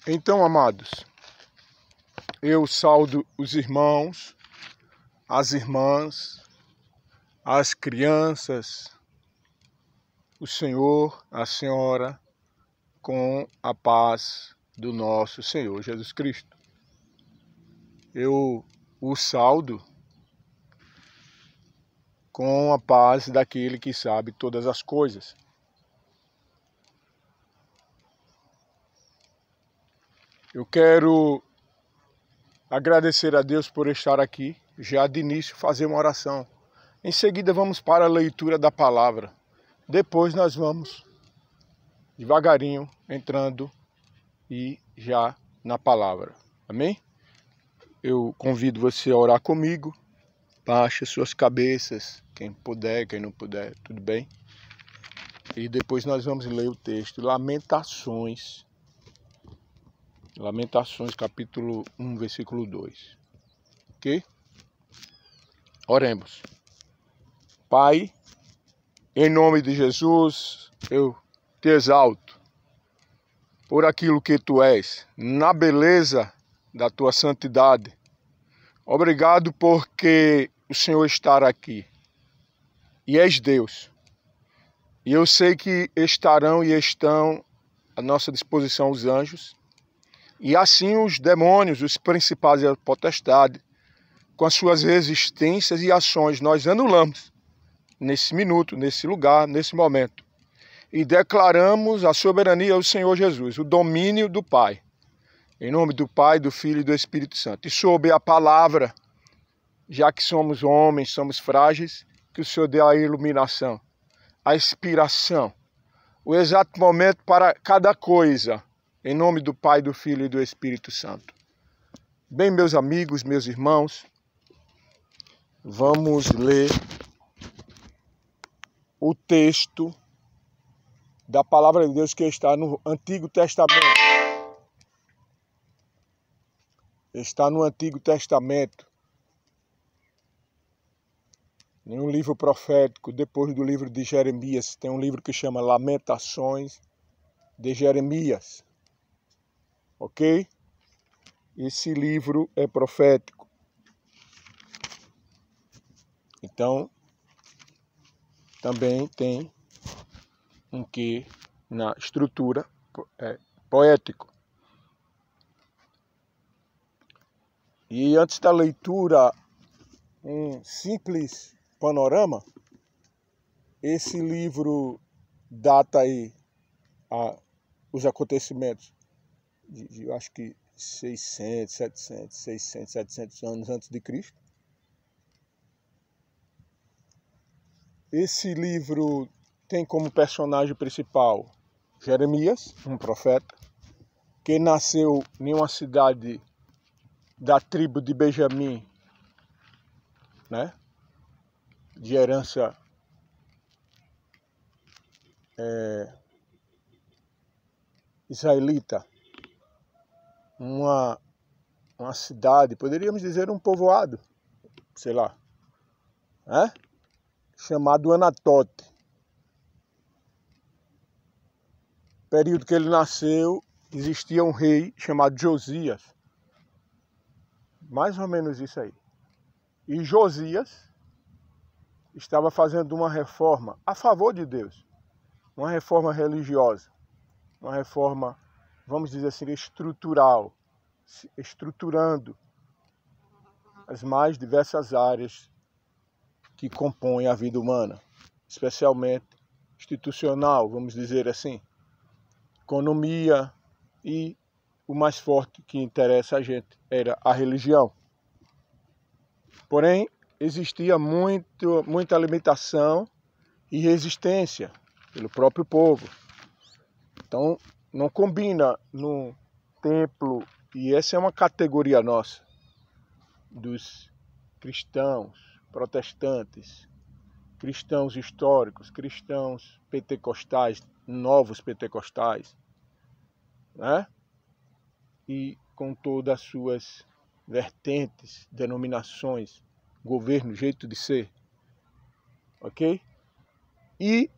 Então, amados, eu saudo os irmãos, as irmãs, as crianças, o Senhor, a Senhora, com a paz do nosso Senhor Jesus Cristo. Eu o saudo com a paz daquele que sabe todas as coisas. Eu quero agradecer a Deus por estar aqui, já de início fazer uma oração. Em seguida vamos para a leitura da palavra. Depois nós vamos devagarinho entrando e já na palavra. Amém? Eu convido você a orar comigo. Baixe suas cabeças, quem puder, quem não puder, tudo bem? E depois nós vamos ler o texto, Lamentações, capítulo 1, versículo 2. Ok? Oremos. Pai, em nome de Jesus, eu te exalto por aquilo que tu és, na beleza da tua santidade. Obrigado porque o Senhor está aqui e és Deus. E eu sei que estarão e estão à nossa disposição os anjos, e assim os demônios, os principais e a potestade, com as suas resistências e ações, nós anulamos nesse minuto, nesse lugar, nesse momento. E declaramos a soberania do Senhor Jesus, o domínio do Pai. Em nome do Pai, do Filho e do Espírito Santo. E sob a palavra, já que somos homens, somos frágeis, que o Senhor dê a iluminação, a inspiração, o exato momento para cada coisa, em nome do Pai, do Filho e do Espírito Santo. Bem, meus amigos, meus irmãos, vamos ler o texto da palavra de Deus que está no Antigo Testamento. Está no Antigo Testamento, em um livro profético, depois do livro de Jeremias, tem um livro que chama Lamentações de Jeremias. Ok? Esse livro é profético. Então, também tem um quê na estrutura poético. E antes da leitura, um simples panorama. Esse livro data aí os acontecimentos de eu acho que 600, 700 anos antes de Cristo. Esse livro tem como personagem principal Jeremias, um profeta, que nasceu em uma cidade da tribo de Benjamim, né? De herança israelita. Uma cidade, poderíamos dizer um povoado, sei lá, né? Chamado Anatote. No período que ele nasceu, existia um rei chamado Josias. Mais ou menos isso aí. E Josias estava fazendo uma reforma a favor de Deus. Uma reforma religiosa. Uma reforma, vamos dizer assim, estrutural. Estruturando as mais diversas áreas que compõem a vida humana. Especialmente institucional, vamos dizer assim. Economia e o mais forte que interessa a gente era a religião. Porém, existia muita limitação e resistência pelo próprio povo. Então, não combina no templo, e essa é uma categoria nossa, dos cristãos, protestantes, cristãos históricos, cristãos pentecostais, novos pentecostais, né? E com todas as suas vertentes, denominações, governo, jeito de ser, ok? E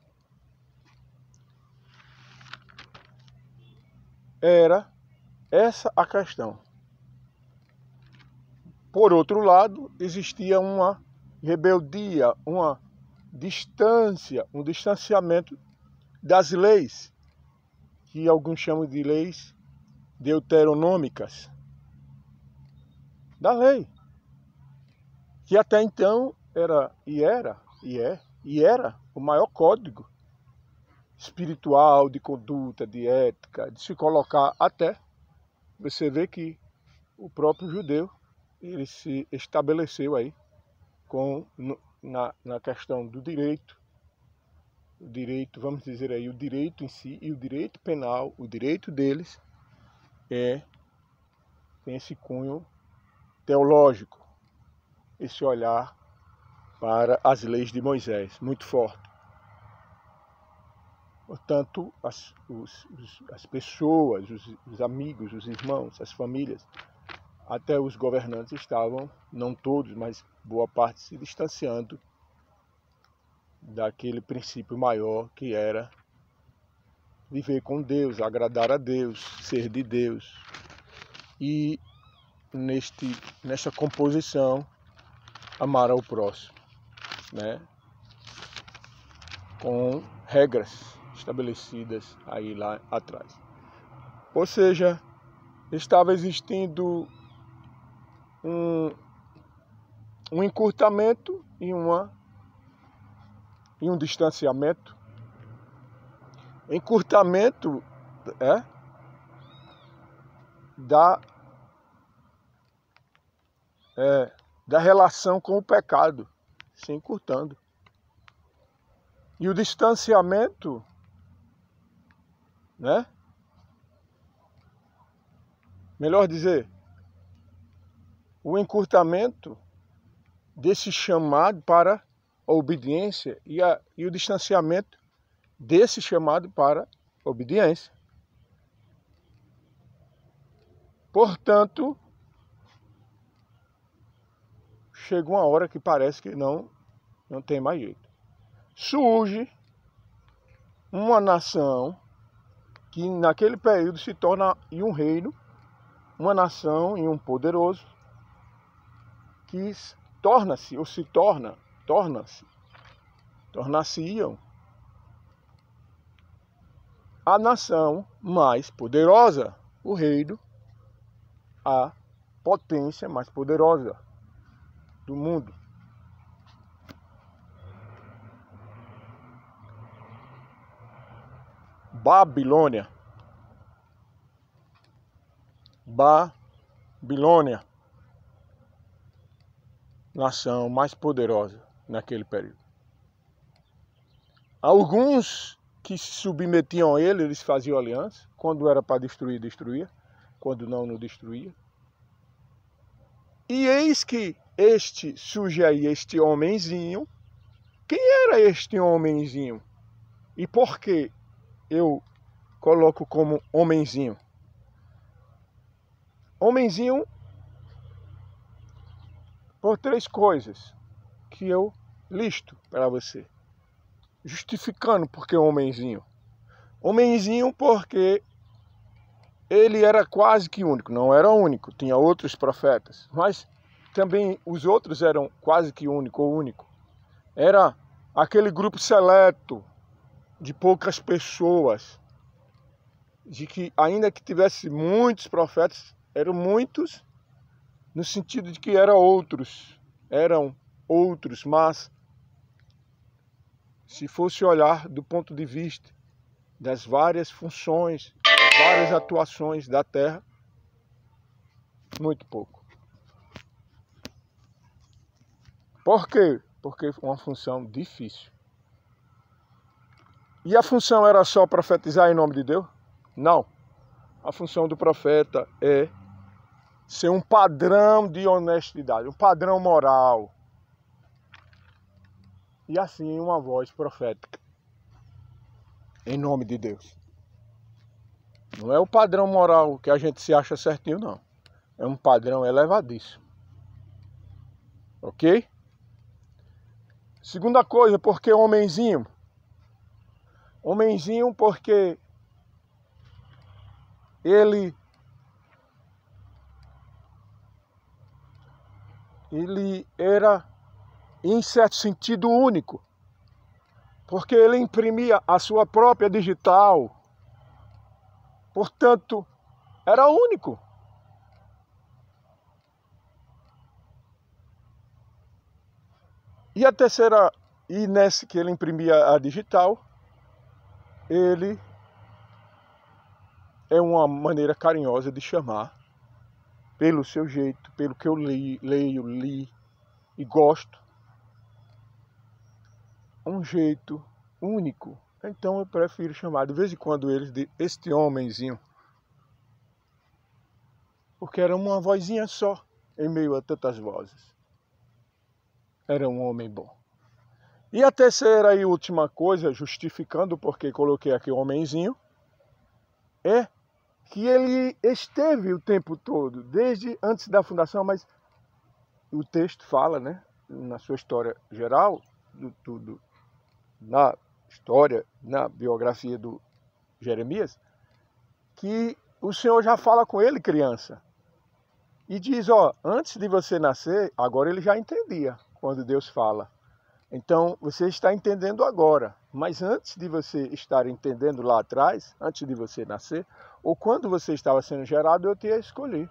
era essa a questão. Por outro lado, existia uma rebeldia, uma distância, um distanciamento das leis, que alguns chamam de leis deuteronômicas, da lei, que até então era o maior código espiritual, de conduta, de ética, de se colocar até. Você vê que o próprio judeu, ele se estabeleceu aí na questão do direito, vamos dizer aí, o direito em si e o direito penal, o direito deles tem esse cunho teológico, esse olhar para as leis de Moisés, muito forte. Portanto, as pessoas, os amigos, os irmãos, as famílias, até os governantes estavam, não todos, mas boa parte, se distanciando daquele princípio maior que era viver com Deus, agradar a Deus, ser de Deus. E nessa composição, amar ao próximo, né? Com regras estabelecidas aí lá atrás. Ou seja, estava existindo um encurtamento e um distanciamento. Encurtamento da relação com o pecado, se encurtando. E o distanciamento, né? Melhor dizer, o encurtamento desse chamado para a obediência e o distanciamento desse chamado para a obediência. Portanto, chega uma hora que parece que não tem mais jeito. Surge uma nação que naquele período se torna em um reino, uma nação e um poderoso, que torna-se, ou se torna, tornar-se-iam a nação mais poderosa, o reino, a potência mais poderosa do mundo. Babilônia, nação mais poderosa naquele período. Alguns que se submetiam a ele, eles faziam aliança. Quando era para destruir, destruía. Quando não destruía. E eis que surge aí este homenzinho. Quem era este homenzinho? E por que eu coloco como homenzinho? Homenzinho por três coisas que eu listo para você. Justificando porque homenzinho. Homenzinho porque ele era quase que único. Não era único, tinha outros profetas. Mas também os outros eram quase que único ou único. Era aquele grupo seleto de poucas pessoas. De que ainda que tivesse muitos profetas, eram muitos no sentido de que eram outros, mas se fosse olhar do ponto de vista das várias funções, das várias atuações da terra, muito pouco. Por quê? Porque foi uma função difícil. E a função era só profetizar em nome de Deus? Não. A função do profeta é ser um padrão de honestidade, um padrão moral. E assim uma voz profética em nome de Deus. Não é o padrão moral que a gente se acha certinho, não. É um padrão elevadíssimo. Ok? Segunda coisa, por que homenzinho? Homenzinho porque ele era, em certo sentido, único, porque ele imprimia a sua própria digital, portanto, era único. E a terceira, e nesse que ele imprimia a digital, ele é uma maneira carinhosa de chamar, pelo seu jeito, pelo que eu li e gosto, um jeito único. Então eu prefiro chamar de vez em quando eles de este homenzinho, porque era uma vozinha só em meio a tantas vozes. Era um homem bom. E a terceira e última coisa, justificando porque coloquei aqui o homenzinho, é que ele esteve o tempo todo, desde antes da fundação, mas o texto fala, né, na sua história geral, na história, na biografia do Jeremias, que o Senhor já fala com ele criança. E diz, ó, antes de você nascer, agora ele já entendia quando Deus fala. Então, você está entendendo agora, mas antes de você estar entendendo lá atrás, antes de você nascer, ou quando você estava sendo gerado, eu te escolhi.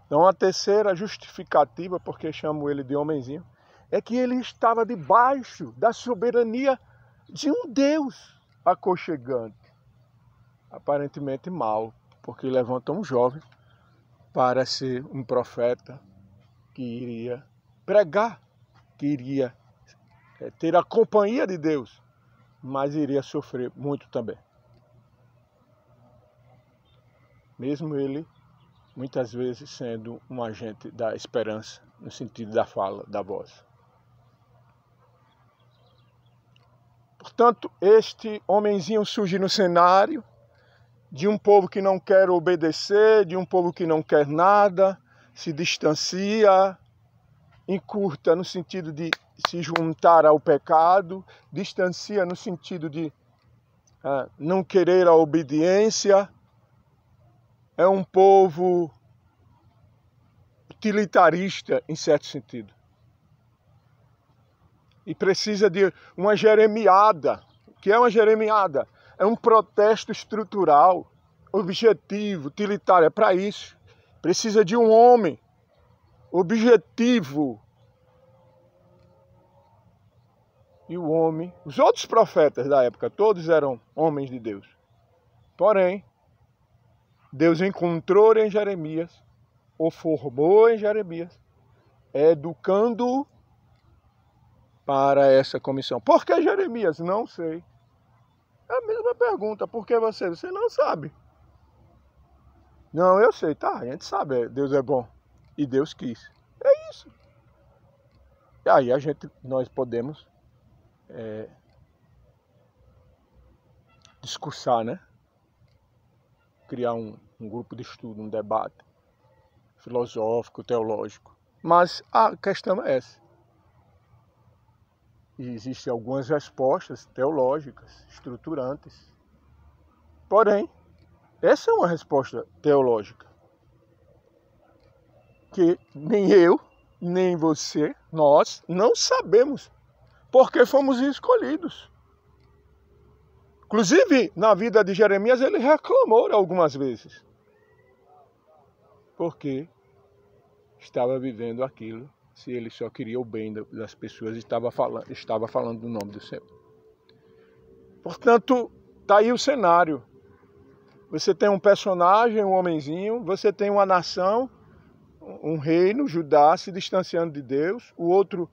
Então, a terceira justificativa, porque chamo ele de homenzinho, é que ele estava debaixo da soberania de um Deus aconchegante. Aparentemente mau, porque levanta um jovem para ser um profeta que iria pregar, que iria ter a companhia de Deus, mas iria sofrer muito também. Mesmo ele, muitas vezes, sendo um agente da esperança, no sentido da fala, da voz. Portanto, este homenzinho surge no cenário de um povo que não quer obedecer, de um povo que não quer nada, se distancia, encurta no sentido de se juntar ao pecado, distancia no sentido de não querer a obediência. É um povo utilitarista, em certo sentido. E precisa de uma jeremiada. O que é uma jeremiada? É um protesto estrutural, objetivo, utilitário. É para isso. Precisa de um homem objetivo. E o homem, os outros profetas da época, todos eram homens de Deus. Porém, Deus encontrou em Jeremias, ou formou em Jeremias, educando-o para essa comissão. Por que Jeremias? Não sei. É a mesma pergunta. Por que você? Você não sabe. Não, eu sei. Tá, a gente sabe. Deus é bom. E Deus quis. É isso. E aí nós podemos discursar, né? Criar um grupo de estudo, um debate filosófico, teológico. Mas a questão é essa. E existem algumas respostas teológicas, estruturantes. Porém, essa é uma resposta teológica que nem eu, nem você, nós não sabemos porque fomos escolhidos. Inclusive, na vida de Jeremias, ele reclamou algumas vezes. Porque estava vivendo aquilo, se ele só queria o bem das pessoas, estava falando do nome do Senhor. Portanto, está aí o cenário. Você tem um personagem, um homenzinho, você tem uma nação, um reino, Judá, se distanciando de Deus, o outro,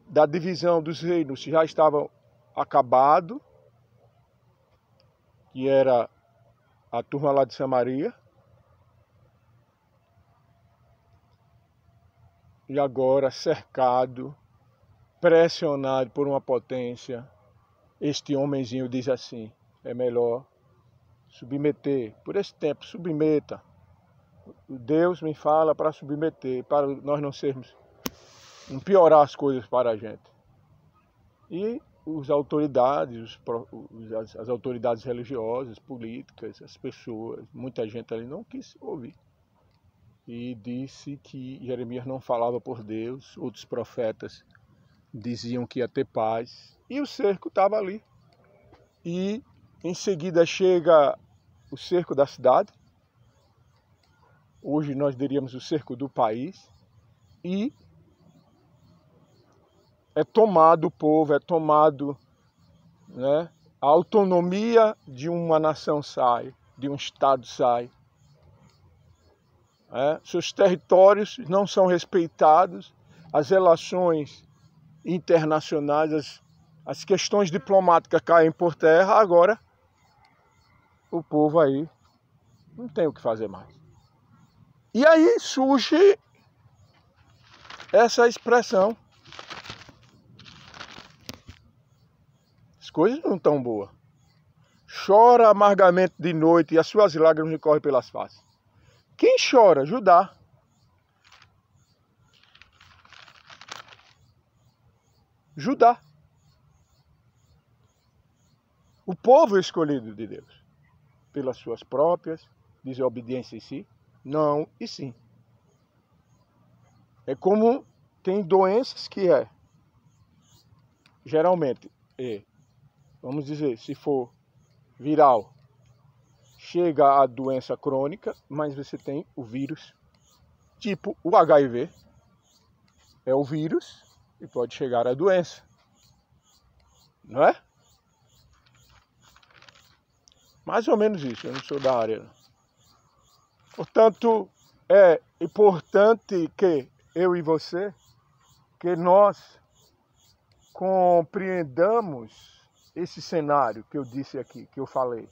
da divisão dos reinos, já estava acabado, que era a turma lá de Samaria. E agora, cercado, pressionado por uma potência, este homenzinho diz assim, é melhor submeter, por esse tempo, submeta. Deus me fala para submeter, para nós não piorar as coisas para a gente. E as autoridades, as autoridades religiosas, políticas, as pessoas, muita gente ali não quis ouvir. E disse que Jeremias não falava por Deus, outros profetas diziam que ia ter paz, e o cerco estava ali. E em seguida chega o cerco da cidade, hoje nós diríamos o cerco do país, e é tomado o povo, é tomado, né, a autonomia de uma nação sai, de um estado sai. Seus territórios não são respeitados, as relações internacionais, as questões diplomáticas caem por terra, agora o povo aí não tem o que fazer mais. E aí surge essa expressão. As coisas não estão boas. Chora amargamente de noite e as suas lágrimas lhe correm pelas faces. Quem chora? Judá. Judá. O povo escolhido de Deus. Pelas suas próprias desobediências em si. Não e sim. É como tem doenças que geralmente, vamos dizer, se for viral, chega a doença crônica, mas você tem o vírus, tipo o HIV, é o vírus e pode chegar a doença, não é? Mais ou menos isso, eu não sou da área. Portanto, é importante que eu e você, que nós compreendamos esse cenário que eu disse aqui, que eu falei.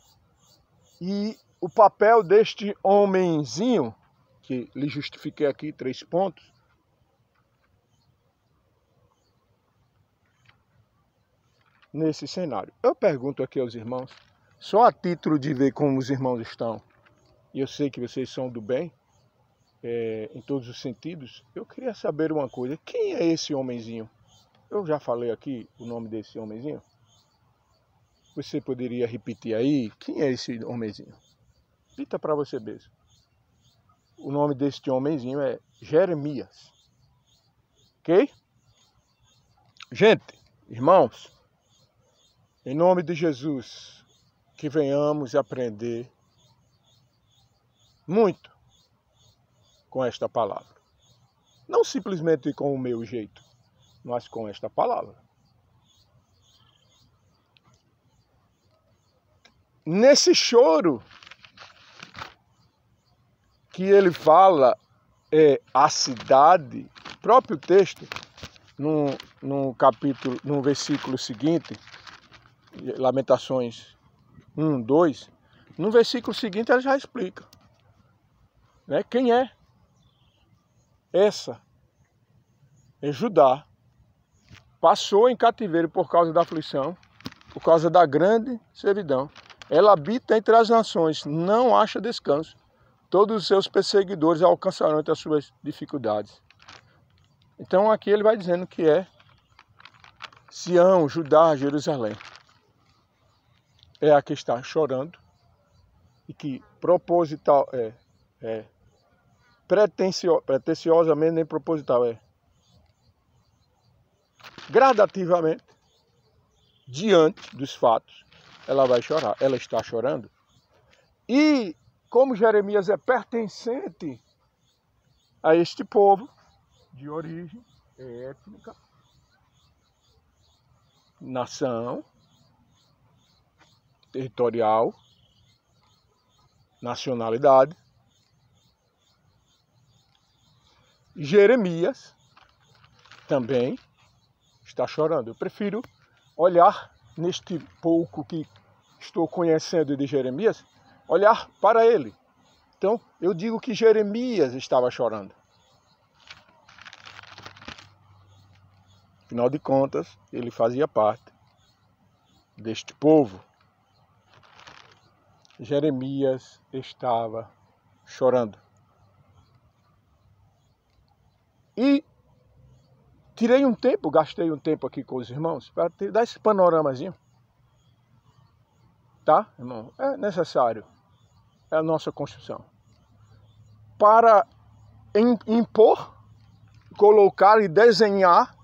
E o papel deste homenzinho, que lhe justifiquei aqui 3 pontos, nesse cenário. Eu pergunto aqui aos irmãos, só a título de ver como os irmãos estão, e eu sei que vocês são do bem, em todos os sentidos, eu queria saber uma coisa, quem é esse homenzinho? Eu já falei aqui o nome desse homenzinho? Você poderia repetir aí? Quem é esse homenzinho? Repita para você mesmo. O nome deste homenzinho é Jeremias. Ok? Gente, irmãos, em nome de Jesus, que venhamos aprender muito com esta palavra. Não simplesmente com o meu jeito, mas com esta palavra. Nesse choro que ele fala, a cidade, próprio texto, no capítulo, no versículo seguinte, Lamentações 1, 2, no versículo seguinte ele já explica, né, quem é essa. É Judá, passou em cativeiro por causa da aflição, por causa da grande servidão. Ela habita entre as nações, não acha descanso. Todos os seus perseguidores alcançarão entre as suas dificuldades. Então aqui ele vai dizendo que é Sião, Judá, Jerusalém. É a que está chorando e que proposital pretensiosamente nem proposital gradativamente, diante dos fatos, ela vai chorar, ela está chorando. E como Jeremias é pertencente a este povo de origem étnica, nação, territorial, nacionalidade, Jeremias também está chorando. Eu prefiro olhar neste pouco que estou conhecendo de Jeremias, olhar para ele. Então, eu digo que Jeremias estava chorando. Afinal de contas, ele fazia parte deste povo. Jeremias estava chorando. E tirei um tempo, gastei um tempo aqui com os irmãos para dar esse panoramazinho. Tá, irmão? É necessário. É a nossa construção. Para impor, colocar e desenhar,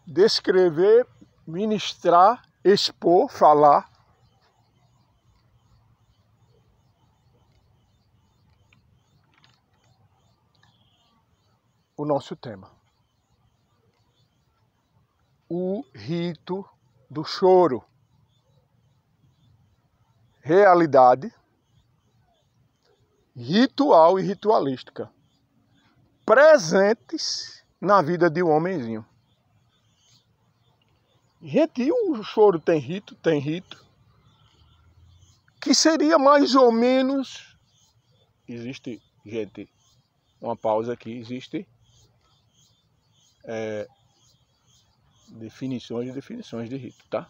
descrever, ministrar, expor, falar. O nosso tema. O rito do choro. Realidade, ritual e ritualística. Presentes na vida de um homenzinho. Gente, o choro tem rito, que seria mais ou menos... Existe, gente, uma pausa aqui, existe definições de rito, tá?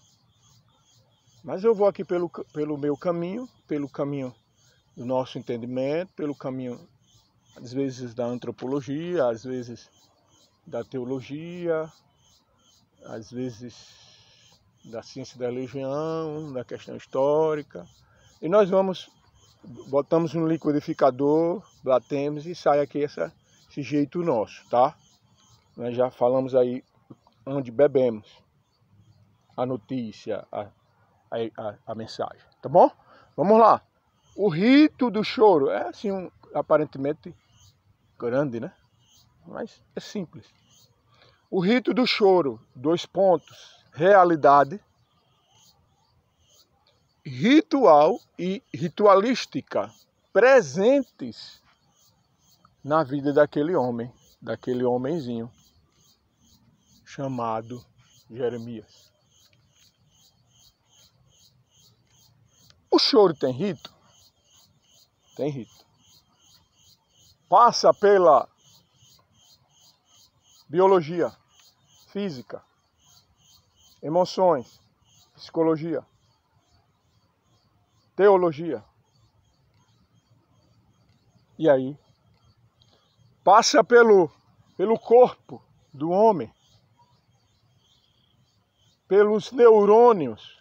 Mas eu vou aqui pelo meu caminho, pelo caminho do nosso entendimento, pelo caminho, às vezes, da antropologia, às vezes da teologia, às vezes da ciência da religião, da questão histórica. E nós botamos no liquidificador, batemos e sai aqui esse jeito nosso, tá? Nós já falamos aí onde bebemos a notícia, a mensagem, tá bom? Vamos lá. O rito do choro é assim, aparentemente grande, né? Mas é simples. O rito do choro, 2 pontos, realidade, ritual e ritualística, presentes na vida daquele homem, daquele homenzinho, chamado Jeremias. O choro tem rito? Tem rito. Passa pela biologia, física, emoções, psicologia, teologia. E aí? Passa pelo corpo do homem, pelos neurônios,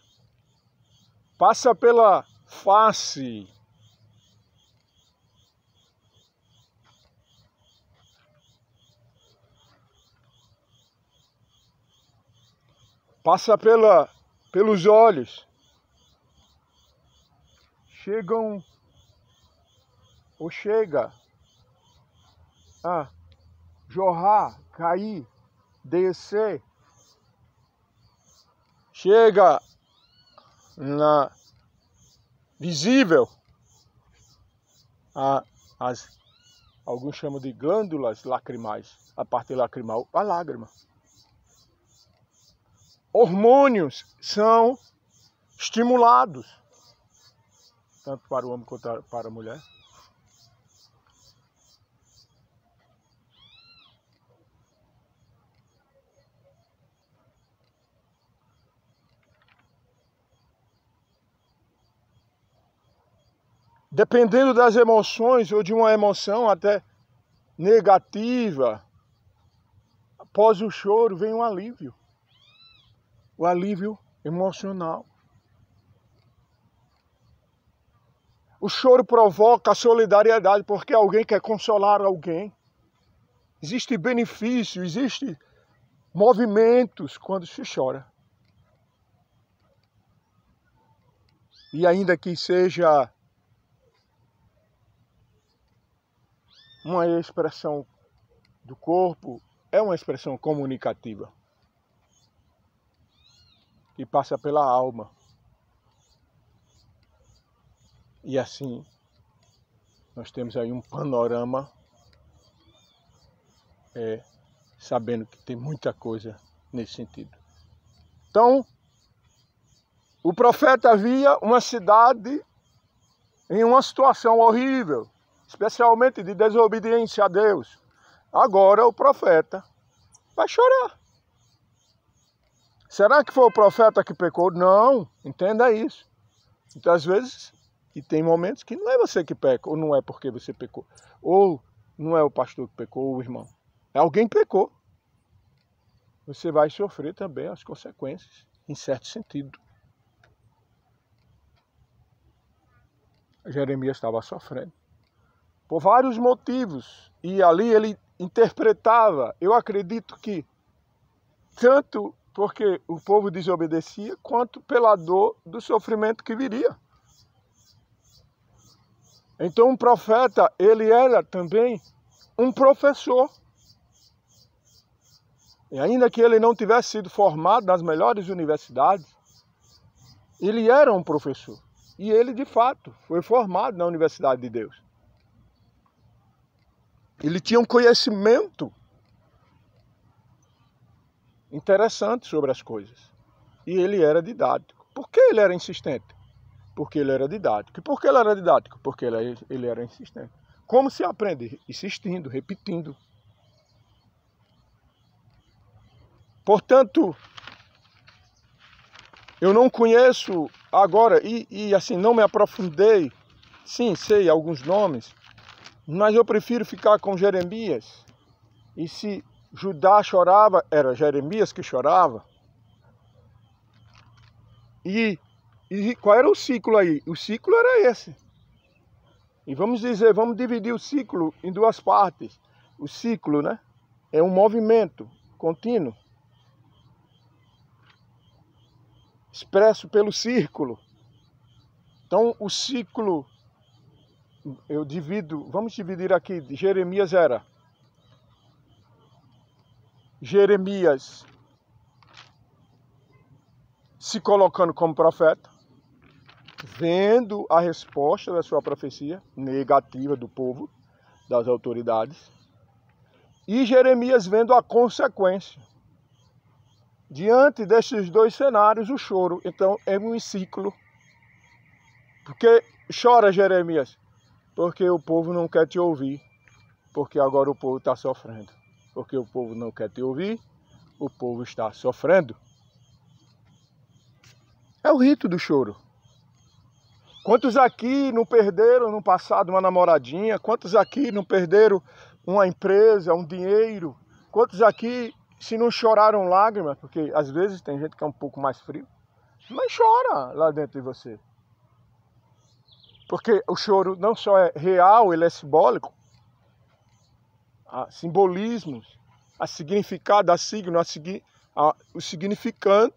passa pela face, passa pelos olhos, chega a jorrar, cair, descer, chega na visível, alguns chamam de glândulas lacrimais, a parte lacrimal, a lágrima. Hormônios são estimulados, tanto para o homem quanto para a mulher. Dependendo das emoções, ou de uma emoção até negativa, após o choro vem um alívio. O alívio emocional. O choro provoca a solidariedade, porque alguém quer consolar alguém. Existe benefício, existe movimentos quando se chora. E ainda que seja uma expressão do corpo, é uma expressão comunicativa. Que passa pela alma. E assim, nós temos aí um panorama, sabendo que tem muita coisa nesse sentido. Então, o profeta via uma cidade em uma situação horrível, especialmente de desobediência a Deus. Agora o profeta vai chorar. Será que foi o profeta que pecou? Não, entenda isso. Então, às vezes, e tem momentos que não é você que peca, ou não é porque você pecou, ou não é o pastor que pecou, ou o irmão. Alguém pecou. você vai sofrer também as consequências, em certo sentido. Jeremias estava sofrendo por vários motivos, e ali ele interpretava, eu acredito que tanto porque o povo desobedecia, quanto pela dor do sofrimento que viria. Então um profeta, ele era também um professor. E ainda que ele não tivesse sido formado nas melhores universidades, ele era um professor. E ele, de fato, foi formado na Universidade de Deus. Ele tinha um conhecimento interessante sobre as coisas. E ele era didático. Por que ele era insistente? Porque ele era didático. E por que ele era didático? Porque ele era insistente. Como se aprende? Insistindo, repetindo. Portanto, eu não conheço agora, e assim, não me aprofundei. Sim, sei alguns nomes, mas eu prefiro ficar com Jeremias. E se Judá chorava, era Jeremias que chorava. E qual era o ciclo aí? O ciclo era esse. E vamos dividir o ciclo em duas partes. O ciclo, né, é um movimento contínuo, expresso pelo círculo. Então o ciclo, vamos dividir aqui, Jeremias era Jeremias se colocando como profeta, vendo a resposta da sua profecia negativa do povo, das autoridades, e Jeremias vendo a consequência. Diante desses dois cenários, o choro, então, é um ciclo. Porque chora Jeremias? Porque o povo não quer te ouvir, porque agora o povo está sofrendo. Porque o povo não quer te ouvir, o povo está sofrendo. É o rito do choro. Quantos aqui não perderam no passado uma namoradinha? Quantos aqui não perderam uma empresa, um dinheiro? Quantos aqui, se não choraram lágrimas, porque às vezes tem gente que é um pouco mais frio, mas chora lá dentro de você. Porque o choro não só é real, ele é simbólico. Há simbolismos, há significado, há signo, há o significante.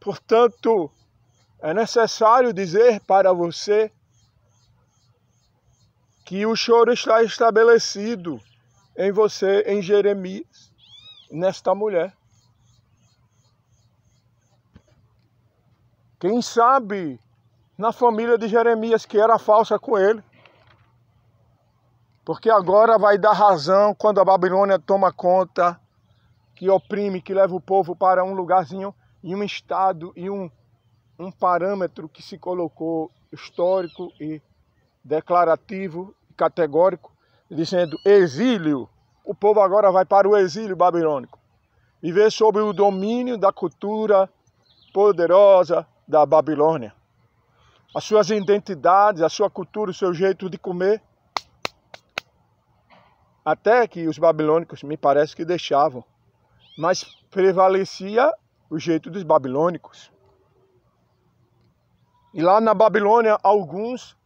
Portanto, é necessário dizer para você que o choro está estabelecido em você, em Jeremias, nesta mulher. Quem sabe na família de Jeremias, que era falsa com ele. Porque agora vai dar razão quando a Babilônia toma conta, que oprime, que leva o povo para um lugarzinho e um estado e um parâmetro que se colocou histórico e declarativo, categórico, dizendo exílio. O povo agora vai para o exílio babilônico. Viver sob o domínio da cultura poderosa da Babilônia. As suas identidades, a sua cultura, o seu jeito de comer. Até que os babilônicos me parece que deixavam. Mas prevalecia o jeito dos babilônicos. E lá na Babilônia, alguns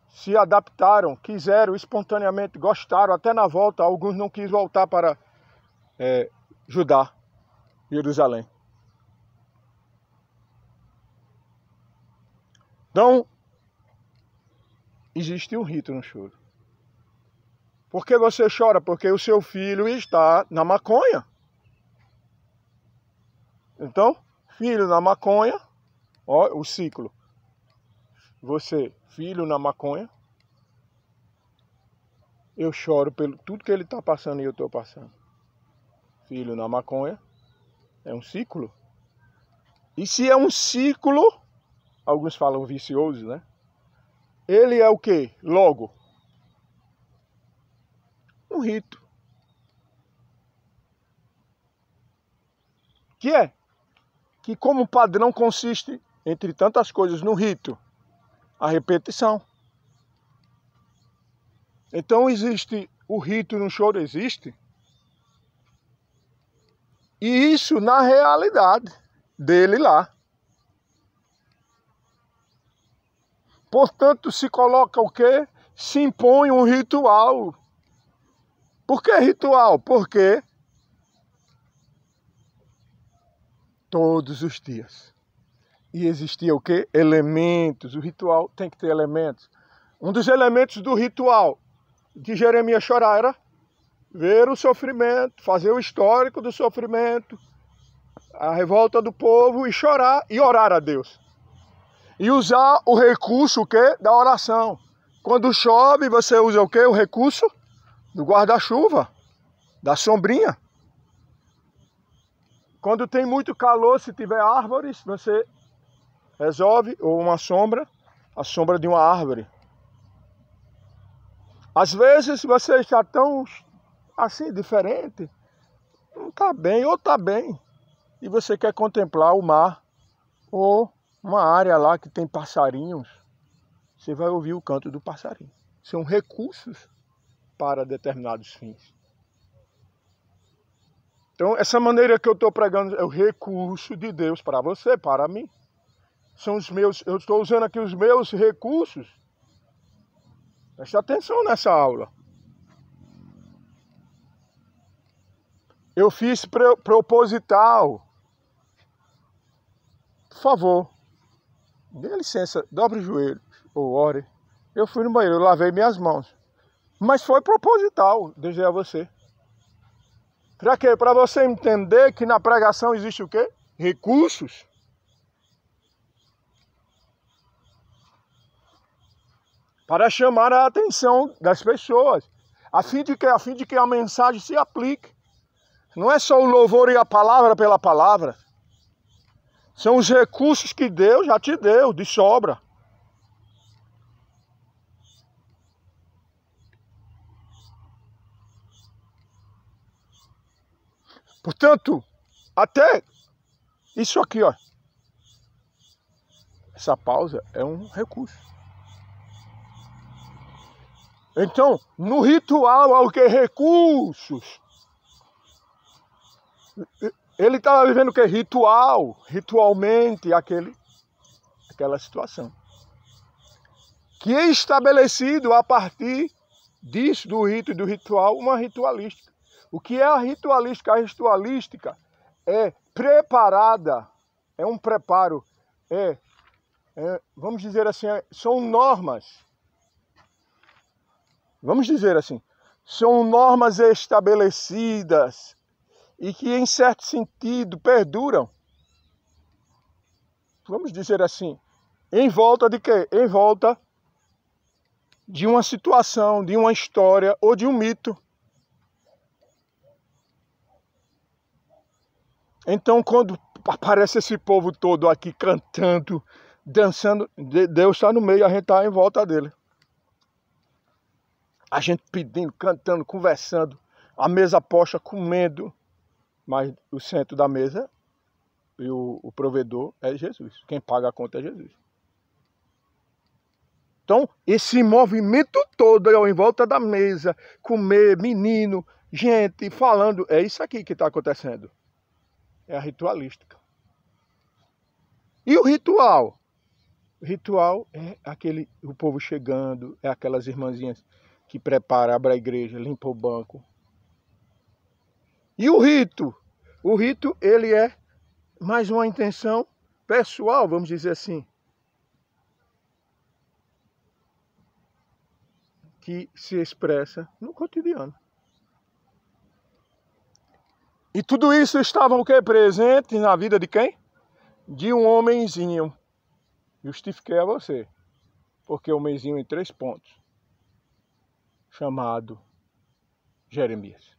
se adaptaram, quiseram espontaneamente, gostaram, até na volta, alguns não quis voltar para Judá, Jerusalém. Então, existe um rito no choro. Por que você chora? Porque o seu filho está na maconha. Então, filho na maconha, ó, o ciclo. Você, filho na maconha, eu choro pelo tudo que ele está passando e eu estou passando. Filho na maconha, é um ciclo. E se é um ciclo, alguns falam vicioso, né? Ele é o quê? Logo, um rito. Que como padrão consiste, entre tantas coisas, no rito, a repetição. Então existe o rito no choro, existe. E isso na realidade dele lá. Portanto, se coloca o quê? Se impõe um ritual. Por que ritual? Porque todos os dias. E existia o quê? Elementos. O ritual tem que ter elementos. Um dos elementos do ritual de Jeremias chorar era ver o sofrimento, fazer o histórico do sofrimento, a revolta do povo e chorar e orar a Deus. E usar o recurso o quê? Da oração. Quando chove, você usa o quê? O recurso do guarda-chuva, da sombrinha. Quando tem muito calor, se tiver árvores, você resolve, ou uma sombra, a sombra de uma árvore. Às vezes você está tão assim, diferente, não está bem ou está bem, e você quer contemplar o mar, ou uma área lá que tem passarinhos, você vai ouvir o canto do passarinho. São recursos para determinados fins. Então, essa maneira que eu estou pregando é o recurso de Deus para você, para mim. São os meus, eu estou usando aqui os meus recursos. Preste atenção nessa aula. Eu fiz proposital. Por favor, dê licença, dobre o joelho ou ore. Eu fui no banheiro, eu lavei minhas mãos. Mas foi proposital, dizer a você. Para quê? Para você entender que na pregação existe o quê? Recursos. Para chamar a atenção das pessoas. A fim de que a mensagem se aplique. Não é só o louvor e a palavra pela palavra. São os recursos que Deus já te deu, de sobra. Portanto, até isso aqui, ó. Essa pausa é um recurso. Então, no ritual há o que? Recursos. Ele estava vivendo o que? Ritual. Ritualmente, aquela situação. Que é estabelecido a partir disso, do rito e do ritual, uma ritualística. O que é a ritualística? A ritualística é preparada, é um preparo, vamos dizer assim, são normas. Vamos dizer assim, são normas estabelecidas e que, em certo sentido, perduram. Vamos dizer assim, em volta de quê? Em volta de uma situação, de uma história ou de um mito. Então, quando aparece esse povo todo aqui cantando, dançando, Deus está no meio, a gente está em volta dele. A gente pedindo, cantando, conversando, a mesa posta, comendo, mas o centro da mesa e o provedor é Jesus. Quem paga a conta é Jesus. Então, esse movimento todo em volta da mesa, comer, menino, gente falando, é isso aqui que está acontecendo. É a ritualística. E o ritual? O ritual é o povo chegando, é aquelas irmãzinhas que preparam, abrem a igreja, limpam o banco. E o rito? O rito, ele é mais uma intenção pessoal, vamos dizer assim, que se expressa no cotidiano. E tudo isso estava o quê? Presente na vida de quem? De um homenzinho. Justifiquei a você. Porque o homenzinho em 3 pontos. Chamado Jeremias.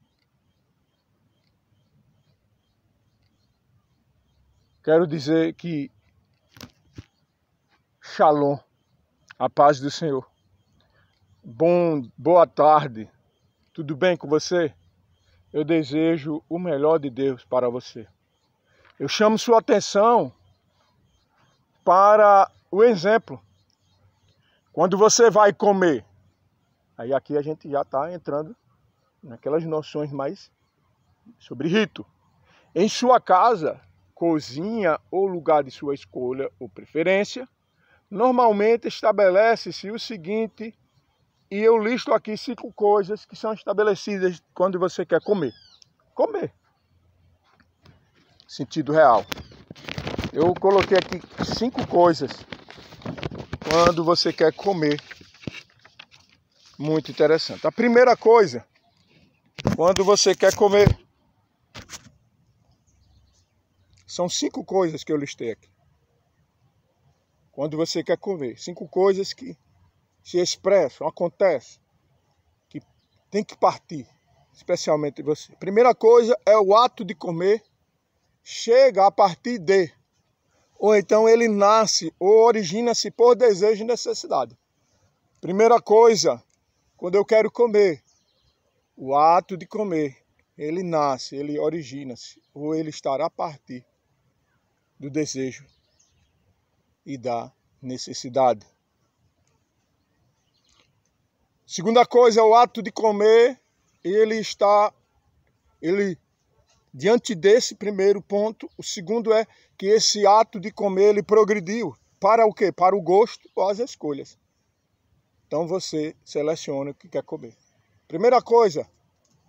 Quero dizer que Shalom, a paz do Senhor. Boa tarde. Tudo bem com você? Eu desejo o melhor de Deus para você. Eu chamo sua atenção para o exemplo. Quando você vai comer, aí aqui a gente já está entrando naquelas noções mais sobre rito. Em sua casa, cozinha ou lugar de sua escolha ou preferência, normalmente estabelece-se o seguinte, e eu listo aqui 5 coisas que são estabelecidas quando você quer comer. Comer. Sentido real. Eu coloquei aqui 5 coisas quando você quer comer. Muito interessante. A primeira coisa, quando você quer comer, são 5 coisas que eu listei aqui. Quando você quer comer, 5 coisas que se expressam, acontecem, que tem que partir, especialmente você. Primeira coisa é o ato de comer, chega a partir de, ou então ele nasce ou origina-se por desejo e necessidade. Primeira coisa, quando eu quero comer, o ato de comer, ele nasce, ele origina-se, ou ele estará a partir do desejo e da necessidade. Segunda coisa é o ato de comer, diante desse primeiro ponto, o segundo é que esse ato de comer, ele progrediu. Para o quê? Para o gosto ou as escolhas. Então você seleciona o que quer comer. Primeira coisa,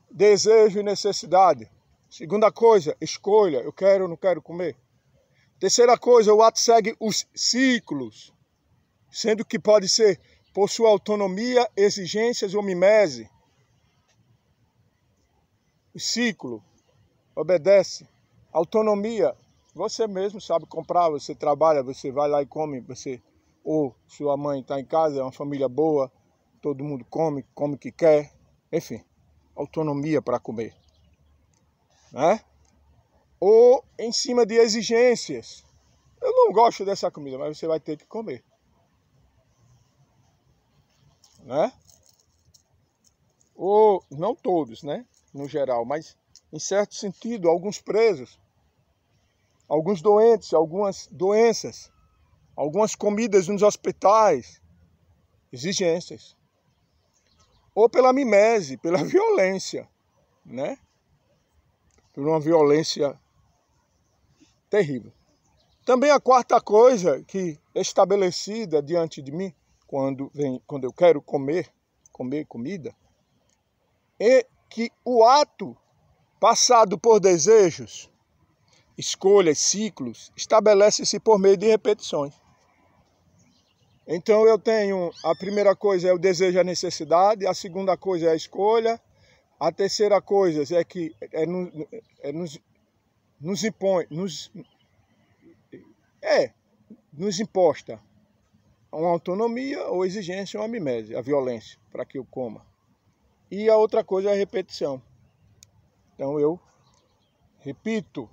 desejo e necessidade. Segunda coisa, escolha, eu quero ou não quero comer. Terceira coisa, o ato segue os ciclos, sendo que pode ser por sua autonomia, exigências ou mimese. O ciclo obedece. Autonomia, você mesmo sabe comprar, você trabalha, você vai lá e come, ou sua mãe está em casa, é uma família boa, todo mundo come o que quer, enfim, autonomia para comer, né? Ou em cima de exigências. Eu não gosto dessa comida, mas você vai ter que comer, né? Ou não todos, né? No geral, mas em certo sentido, alguns presos, alguns doentes, algumas doenças, algumas comidas nos hospitais, exigências. Ou pela mimese, pela violência, né? Por uma violência terrível. Também a quarta coisa que é estabelecida diante de mim, quando eu quero comer comida, é que o ato passado por desejos, escolhas, ciclos, estabelece-se por meio de repetições. Então eu tenho, a primeira coisa é o desejo e a necessidade, a segunda coisa é a escolha, a terceira coisa é que nos imposta uma autonomia ou exigência ou uma mimese, a violência, para que eu coma. E a outra coisa é a repetição. Então eu repito.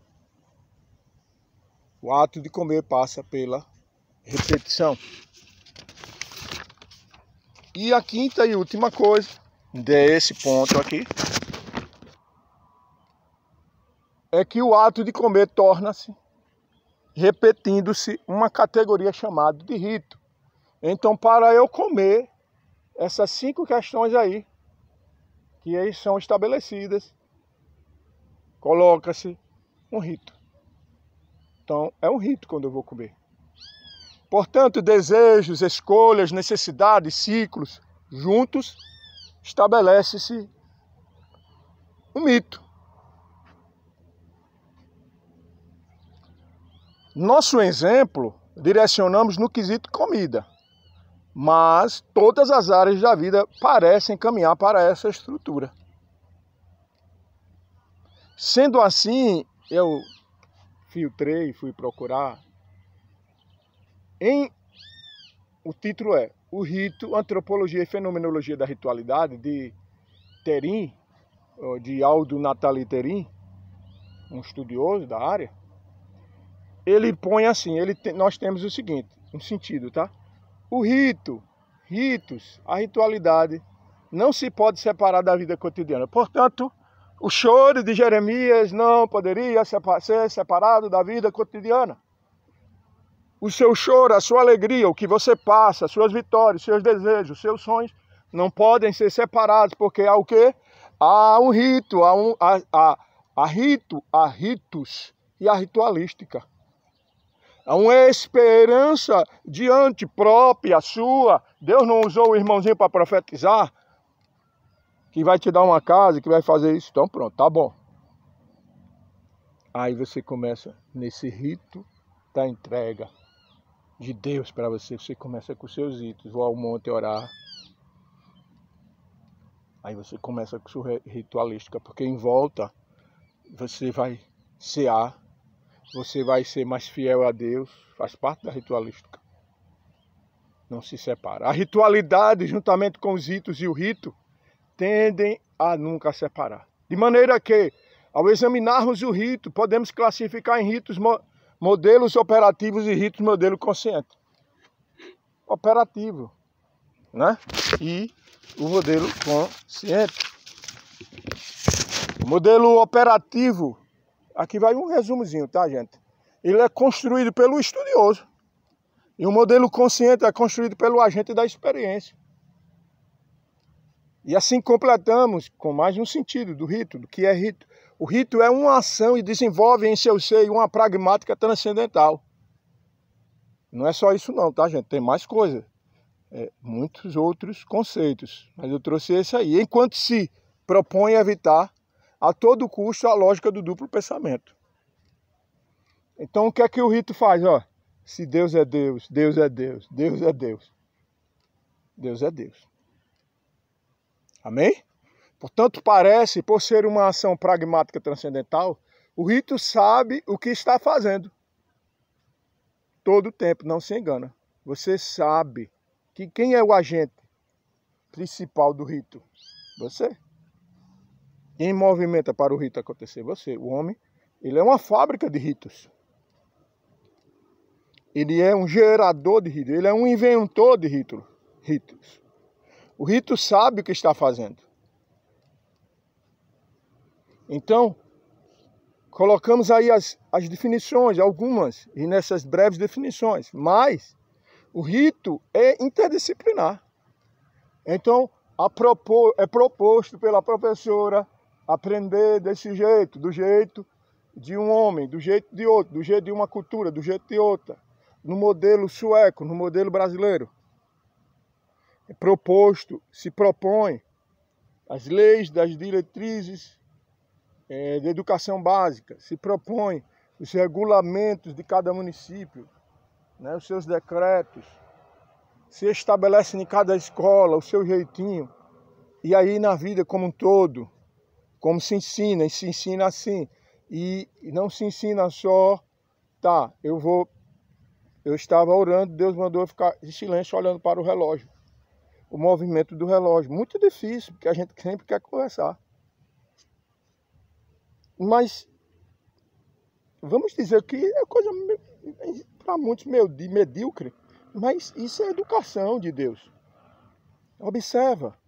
O ato de comer passa pela repetição. E a quinta e última coisa desse ponto aqui é que o ato de comer torna-se, repetindo-se, uma categoria chamada de rito. Então, para eu comer, essas 5 questões aí, que aí são estabelecidas, coloca-se um rito. Então, é um rito quando eu vou comer. Portanto, desejos, escolhas, necessidades, ciclos, juntos, estabelece-se um mito. Nosso exemplo, direcionamos no quesito comida, mas todas as áreas da vida parecem caminhar para essa estrutura. Sendo assim, eu filtrei, fui procurar. O título é O Rito, Antropologia e Fenomenologia da Ritualidade, de Terim, de Aldo Natali Terim, um estudioso da área. Ele põe assim, nós temos o seguinte, um sentido, tá? O ritos, a ritualidade, não se pode separar da vida cotidiana. Portanto, o choro de Jeremias não poderia ser separado da vida cotidiana. O seu choro, a sua alegria, o que você passa, suas vitórias, seus desejos, seus sonhos, não podem ser separados, porque há o quê? Há um rito, há a ritos e a ritualística. É uma esperança diante própria sua. Deus não usou o irmãozinho para profetizar? Que vai te dar uma casa, que vai fazer isso. Então pronto, tá bom. Aí você começa nesse rito da entrega de Deus para você. Você começa com os seus ritos. Vou ao monte orar. Aí você começa com sua ritualística. Porque em volta você vai cear. Você vai ser mais fiel a Deus. Faz parte da ritualística. Não se separa. A ritualidade, juntamente com os ritos e o rito, tendem a nunca separar. De maneira que, ao examinarmos o rito, podemos classificar em ritos modelos operativos e ritos modelo consciente. Operativo, né? E o modelo consciente. O modelo operativo, aqui vai um resumozinho, tá, gente? Ele é construído pelo estudioso. E o modelo consciente é construído pelo agente da experiência. E assim completamos com mais um sentido do rito, do que é rito. O rito é uma ação e desenvolve em seu seio uma pragmática transcendental. Não é só isso não, tá, gente? Tem mais coisa. Muitos outros conceitos. Mas eu trouxe esse aí. Enquanto se propõe evitar a todo custo a lógica do duplo pensamento. Então o que é que o rito faz? Ó, se Deus é Deus, Deus é Deus, Deus é Deus. Deus é Deus. Amém? Portanto, parece, por ser uma ação pragmática transcendental, o rito sabe o que está fazendo. Todo o tempo, não se engana. Você sabe que quem é o agente principal do rito? Você. Quem movimenta para o rito acontecer? Você. O homem, ele é uma fábrica de ritos. Ele é um gerador de ritos. Ele é um inventor de ritos. O rito sabe o que está fazendo. Então, colocamos aí as definições, algumas, e nessas breves definições, mas o rito é interdisciplinar. Então, é proposto pela professora aprender desse jeito, do jeito de um homem, do jeito de outro, do jeito de uma cultura, do jeito de outra, no modelo sueco, no modelo brasileiro. É proposto, se propõe as leis das diretrizes de educação básica, se propõe os regulamentos de cada município, né, os seus decretos, se estabelecem em cada escola o seu jeitinho, e aí na vida como um todo, como se ensina, e se ensina assim, e não se ensina só, tá, eu estava orando, Deus mandou eu ficar em silêncio olhando para o relógio, o movimento do relógio, muito difícil, porque a gente sempre quer conversar. Mas, vamos dizer que é coisa, para muitos, medíocre, mas isso é educação de Deus. Observa.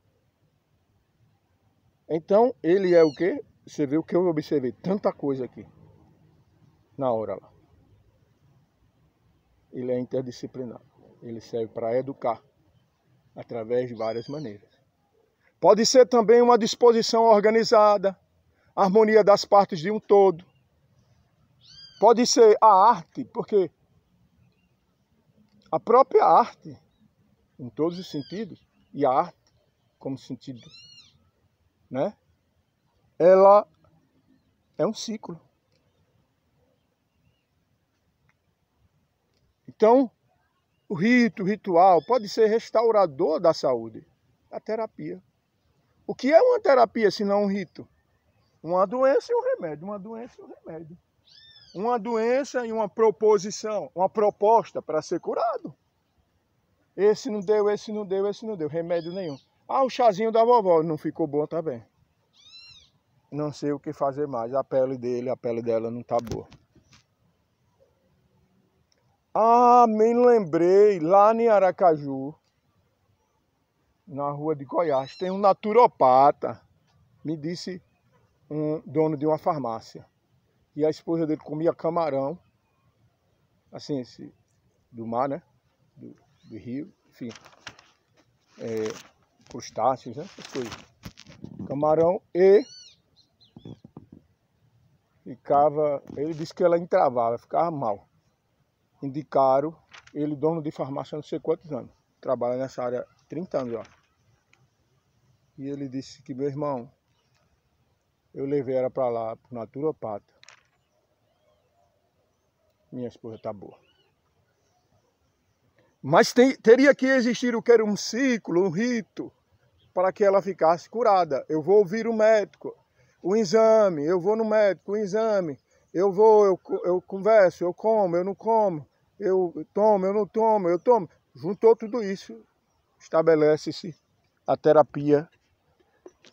Então, ele é o quê? Você vê o que eu observei, tanta coisa aqui, na hora lá. Ele é interdisciplinar. Ele serve para educar, através de várias maneiras. Pode ser também uma disposição organizada, a harmonia das partes de um todo. Pode ser a arte, porque a própria arte, em todos os sentidos, e a arte como sentido, né? Ela é um ciclo. Então, o ritual pode ser restaurador da saúde, a terapia. O que é uma terapia se não um rito? Uma doença e um remédio, uma doença e um remédio. Uma doença e uma proposição, uma proposta para ser curado. Esse não deu, esse não deu, esse não deu, remédio nenhum. Ah, o chazinho da vovó não ficou bom, tá bem. Não sei o que fazer mais, a pele dele, a pele dela não tá boa. Ah, me lembrei, lá em Aracaju, na rua de Goiás, tem um naturopata, me disse um dono de uma farmácia. E a esposa dele comia camarão, assim, do mar, né? Do rio, enfim. Crustáceos, né? Essas coisas. Camarão e ele disse que ela entravava, ficava mal. Indicaram ele, dono de farmácia, não sei quantos anos. Trabalha nessa área há 30 anos, ó. E ele disse que, meu irmão, eu levei ela para lá, pro naturopata. Minha esposa tá boa. Mas teria que existir o que era um ciclo, um rito, para que ela ficasse curada. Eu vou ouvir o médico, o exame, eu vou no médico, o exame, eu converso, eu como, eu não como, eu tomo, eu não tomo, eu tomo. Juntou tudo isso, estabelece-se a terapia.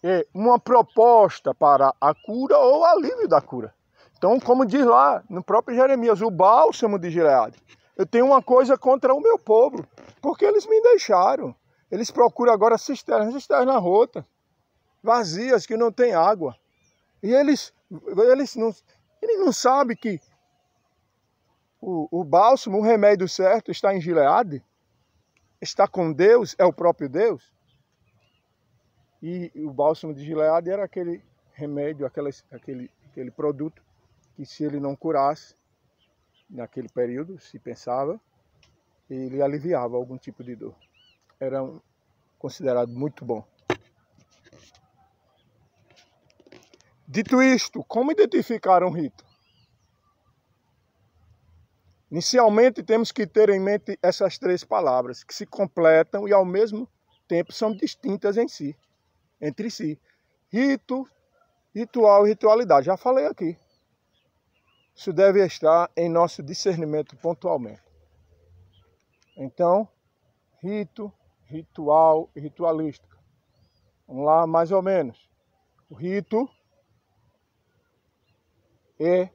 É uma proposta para a cura ou alívio da cura. Então, como diz lá no próprio Jeremias, o bálsamo de Gileade. Eu tenho uma coisa contra o meu povo, porque eles me deixaram. Eles procuram agora cisternas rotas, vazias, que não tem água. E eles não sabem que o bálsamo, o remédio certo está em Gileade, está com Deus, é o próprio Deus. E o bálsamo de Gileade era aquele remédio, aquele produto que, se ele não curasse, naquele período, se pensava, ele aliviava algum tipo de dor. Era considerado muito bom. Dito isto, como identificar um rito? Inicialmente, temos que ter em mente essas três palavras, que se completam e, ao mesmo tempo, são distintas entre si. Rito, ritual e ritualidade. Já falei aqui. Isso deve estar em nosso discernimento pontualmente. Então, rito, ritual e ritualística. Vamos lá, mais ou menos. O rito é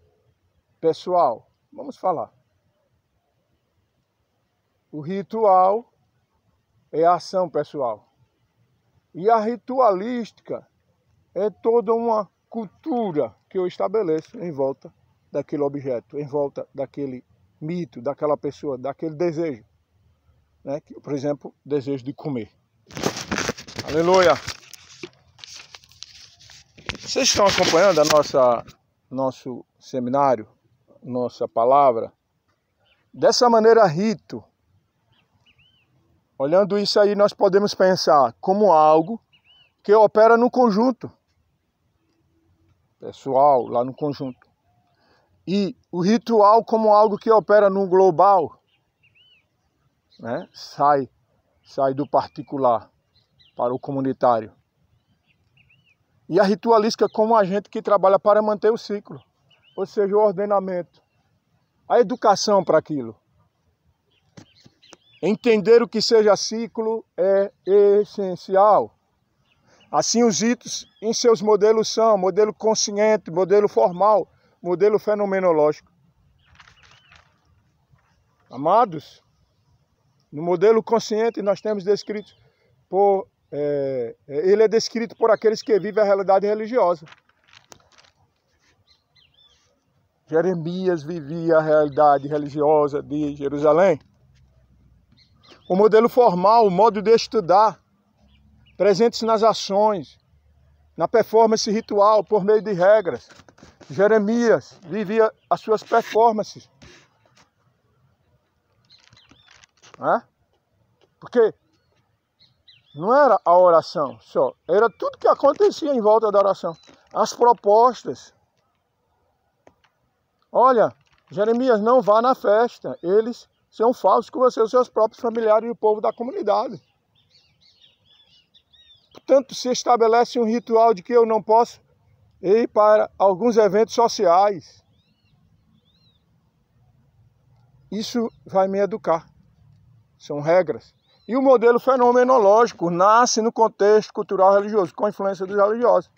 pessoal. Vamos falar. O ritual é a ação pessoal. E a ritualística é toda uma cultura que eu estabeleço em volta daquele objeto, em volta daquele mito, daquela pessoa, daquele desejo. Né? Por exemplo, desejo de comer. Aleluia! Vocês estão acompanhando nosso seminário, nossa palavra? Dessa maneira, rito. Olhando isso aí, nós podemos pensar como algo que opera no conjunto. Pessoal, lá no conjunto. E o ritual como algo que opera no global. Né? Sai do particular para o comunitário. E a ritualística como agente que trabalha para manter o ciclo. Ou seja, o ordenamento. A educação para aquilo. Entender o que seja ciclo é essencial. Assim, os ritos em seus modelos são modelo consciente, modelo formal, modelo fenomenológico. Amados, no modelo consciente nós temos descrito ele é descrito por aqueles que vivem a realidade religiosa. Jeremias vivia a realidade religiosa de Jerusalém. O modelo formal, o modo de estudar, presentes nas ações, na performance ritual, por meio de regras. Jeremias vivia as suas performances. Porque não era a oração só, era tudo que acontecia em volta da oração. As propostas. Olha, Jeremias, não vá na festa, eles são falsos com você, os seus próprios familiares e o povo da comunidade. Portanto, se estabelece um ritual de que eu não posso ir para alguns eventos sociais. Isso vai me educar. São regras. E o modelo fenomenológico nasce no contexto cultural religioso, com a influência dos religiosos.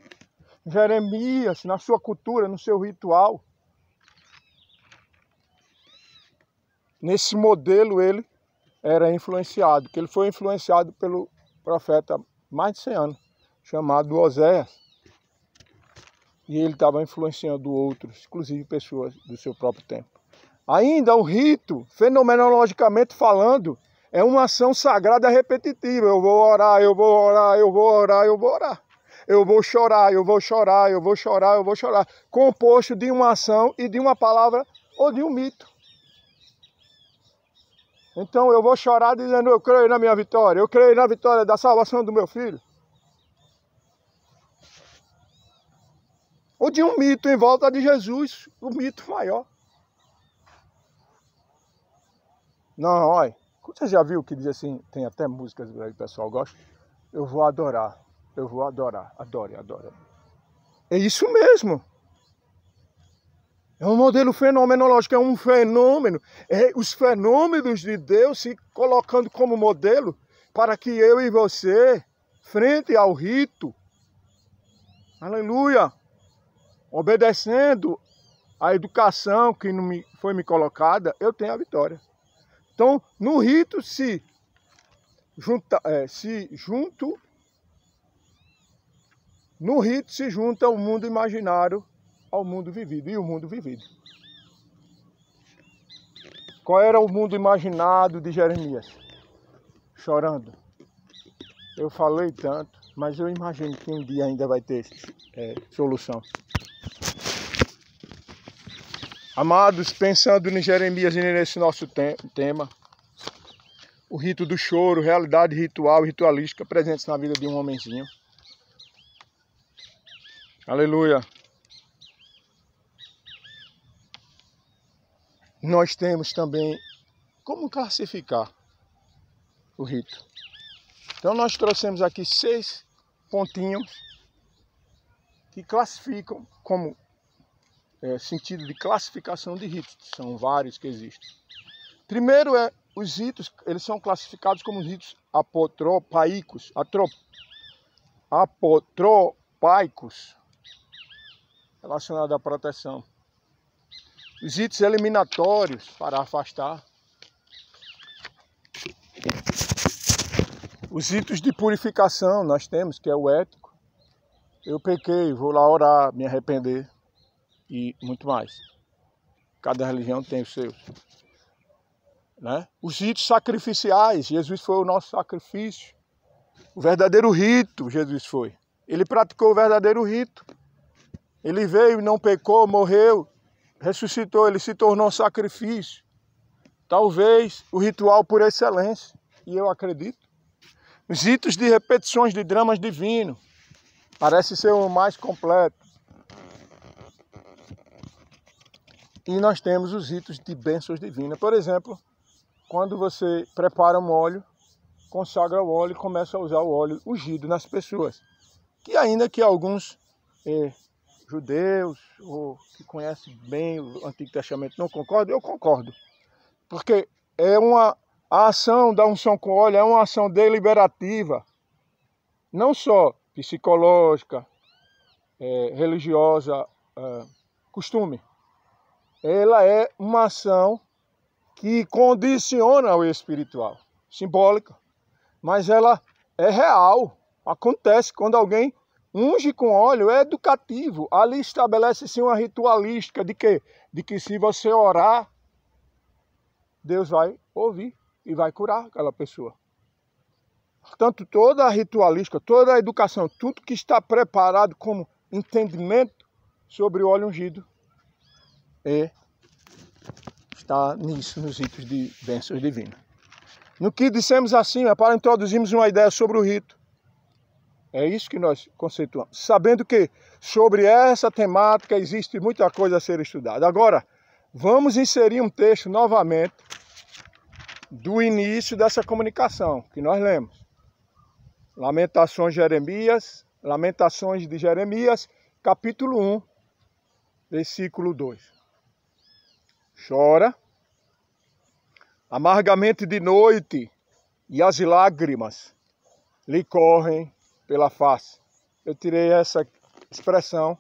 Jeremias, na sua cultura, no seu ritual, nesse modelo ele era influenciado, que ele foi influenciado pelo profeta há mais de 100 anos, chamado Oséias. E ele estava influenciando outros, inclusive pessoas do seu próprio tempo. Ainda o rito, fenomenologicamente falando, é uma ação sagrada repetitiva. Eu vou orar, eu vou orar, eu vou orar, eu vou orar. eu vou chorar, eu vou chorar, eu vou chorar, eu vou chorar. Composto de uma ação e de uma palavra ou de um mito. Então eu vou chorar dizendo, eu creio na minha vitória, eu creio na vitória da salvação do meu filho. Ou de um mito em volta de Jesus, o mito maior. Não, olha, você já viu que diz assim, tem até músicas que o pessoal gosta? Eu vou adorar, adore. É isso mesmo. É um modelo fenomenológico, é um fenômeno. É os fenômenos de Deus se colocando como modelo para que eu e você, frente ao rito, aleluia, obedecendo a educação que foi me colocada, eu tenho a vitória. Então, no rito no rito se junta o mundo imaginário ao mundo vivido. E o mundo vivido? Qual era o mundo imaginado de Jeremias? Chorando. Eu falei tanto, mas eu imagino que um dia ainda vai ter solução. Amados, pensando em Jeremias e nesse nosso tema, o rito do choro, realidade ritual e ritualística presentes na vida de um homenzinho. Aleluia. Nós temos também como classificar o rito. Então nós trouxemos aqui 6 pontinhos que classificam como sentido de classificação de ritos. São vários que existem. Primeiro os ritos, eles são classificados como ritos apotropaicos, relacionados à proteção. Os ritos eliminatórios, para afastar. Os ritos de purificação nós temos, que é o ético. Eu pequei, vou lá orar, me arrepender e muito mais. Cada religião tem os seus. Né? Os ritos sacrificiais, Jesus foi o nosso sacrifício. O verdadeiro rito, Jesus foi. Ele praticou o verdadeiro rito. Ele veio e não pecou, morreu, ressuscitou, ele se tornou sacrifício. Talvez o ritual por excelência, e eu acredito. Os ritos de repetições de dramas divinos, parece ser o mais completo. E nós temos os ritos de bênçãos divinas. Por exemplo, quando você prepara um óleo, consagra o óleo e começa a usar o óleo ungido nas pessoas. Que ainda que alguns judeus, ou que conhecem bem o Antigo Testamento, não concordam, eu concordo. Porque a ação da unção com óleo é uma ação deliberativa, não só psicológica, religiosa, costume. Ela é uma ação que condiciona o espiritual, simbólica, mas ela é real, acontece quando alguém unge com óleo, é educativo, ali estabelece-se uma ritualística de quê? De que se você orar, Deus vai ouvir e vai curar aquela pessoa. Portanto, toda a ritualística, toda a educação, tudo que está preparado como entendimento sobre o óleo ungido, está nisso, nos ritos de bênçãos divinas. No que dissemos acima, para introduzirmos uma ideia sobre o rito. É isso que nós conceituamos. Sabendo que sobre essa temática existe muita coisa a ser estudada. Agora, vamos inserir um texto novamente do início dessa comunicação que nós lemos. Lamentações de Jeremias, capítulo 1, versículo 2. Chora amargamente de noite e as lágrimas lhe correm pela face. Eu tirei essa expressão,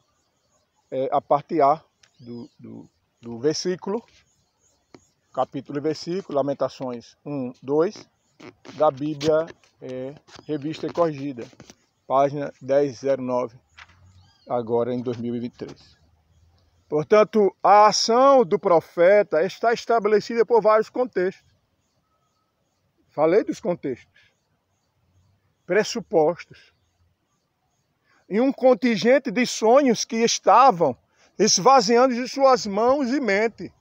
a parte A do versículo, capítulo e versículo, Lamentações 1, 2, da Bíblia Revista e Corrigida, página 1009, agora em 2023. Portanto, a ação do profeta está estabelecida por vários contextos. Falei dos contextos. Pressupostos. em um contingente de sonhos que estavam esvaziando de suas mãos e mente.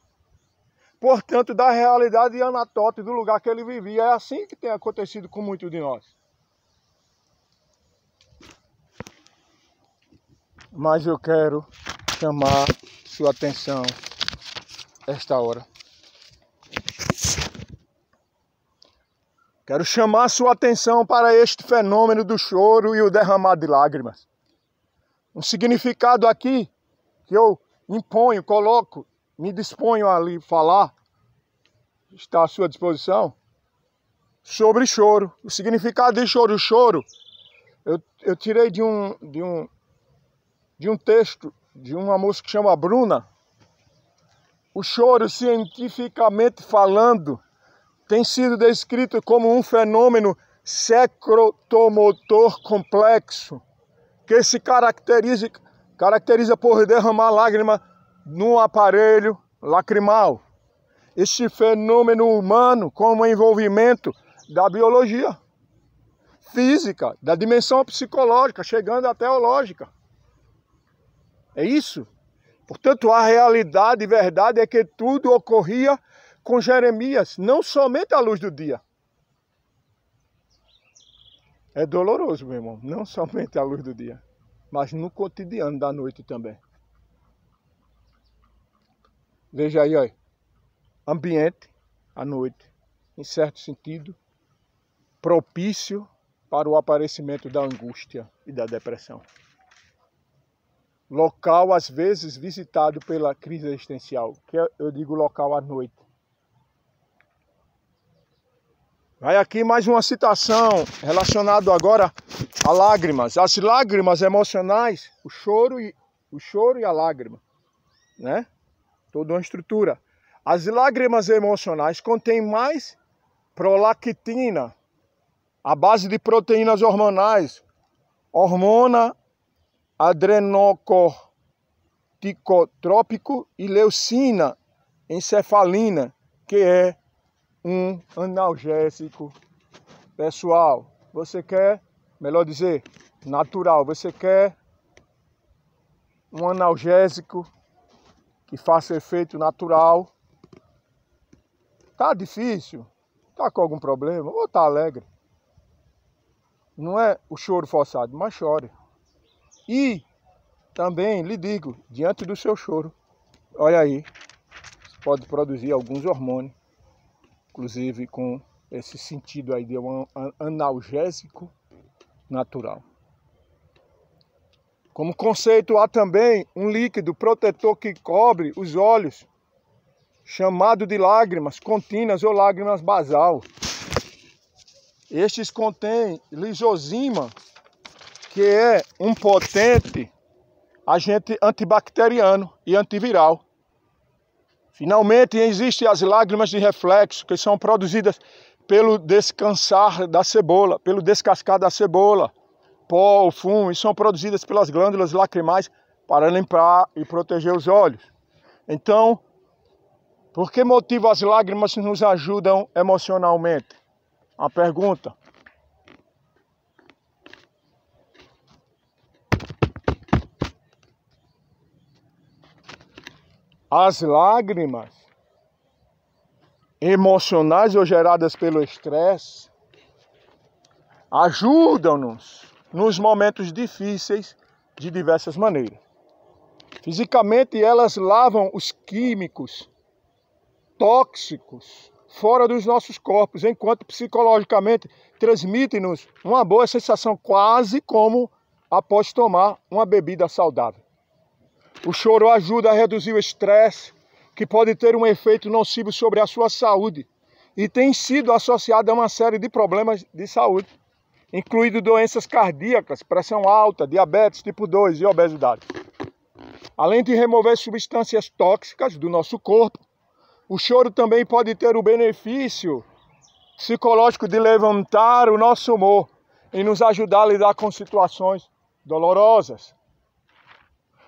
Portanto, da realidade de Anatote, do lugar que ele vivia. É assim que tem acontecido com muitos de nós. Mas eu quero chamar sua atenção esta hora. Quero chamar sua atenção para este fenômeno do choro e o derramar de lágrimas. Um significado aqui que eu imponho, coloco, me disponho a lhe falar, está à sua disposição, sobre choro. O significado de choro. O choro, eu tirei de um texto de uma moça que chama Bruna. O choro, cientificamente falando, tem sido descrito como um fenômeno secretomotor complexo, que se caracteriza por derramar lágrima no aparelho lacrimal. Este fenômeno humano como envolvimento da biologia física, da dimensão psicológica, chegando à teológica. É isso. Portanto, a realidade e verdade é que tudo ocorria com Jeremias, não somente à luz do dia. É doloroso, meu irmão, não somente à luz do dia, mas no cotidiano da noite também. Veja aí, ó, ambiente à noite, em certo sentido, propício para o aparecimento da angústia e da depressão. Local, às vezes, visitado pela crise existencial, que eu digo local à noite. Vai aqui mais uma citação relacionada agora a lágrimas. As lágrimas emocionais, o choro e a lágrima, né? Toda uma estrutura. As lágrimas emocionais contêm mais prolactina, a base de proteínas hormonais, hormona adrenocorticotrópico e leucina, encefalina, que é um analgésico. Pessoal, você quer, melhor dizer, natural, você quer um analgésico que faça efeito natural. Tá difícil? Tá com algum problema? Ou tá alegre? Não é o choro forçado, mas chore. E também lhe digo, diante do seu choro, olha aí, você pode produzir alguns hormônios, inclusive com esse sentido aí de um analgésico natural. Como conceito, há também um líquido protetor que cobre os olhos, chamado de lágrimas contínuas ou lágrimas basal. Estes contêm lisozima, que é um potente agente antibacteriano e antiviral. Finalmente, existem as lágrimas de reflexo, que são produzidas pelo descansar da cebola, pelo descascar da cebola, pó ou fumo, e são produzidas pelas glândulas lacrimais para limpar e proteger os olhos. Então, por que motivo as lágrimas nos ajudam emocionalmente? Uma pergunta. As lágrimas emocionais ou geradas pelo estresse ajudam-nos nos momentos difíceis de diversas maneiras. Fisicamente, elas lavam os químicos tóxicos fora dos nossos corpos, enquanto psicologicamente transmitem-nos uma boa sensação, quase como após tomar uma bebida saudável. O choro ajuda a reduzir o estresse, que pode ter um efeito nocivo sobre a sua saúde e tem sido associado a uma série de problemas de saúde, incluindo doenças cardíacas, pressão alta, diabetes tipo 2 e obesidade. Além de remover substâncias tóxicas do nosso corpo, o choro também pode ter o benefício psicológico de levantar o nosso humor e nos ajudar a lidar com situações dolorosas.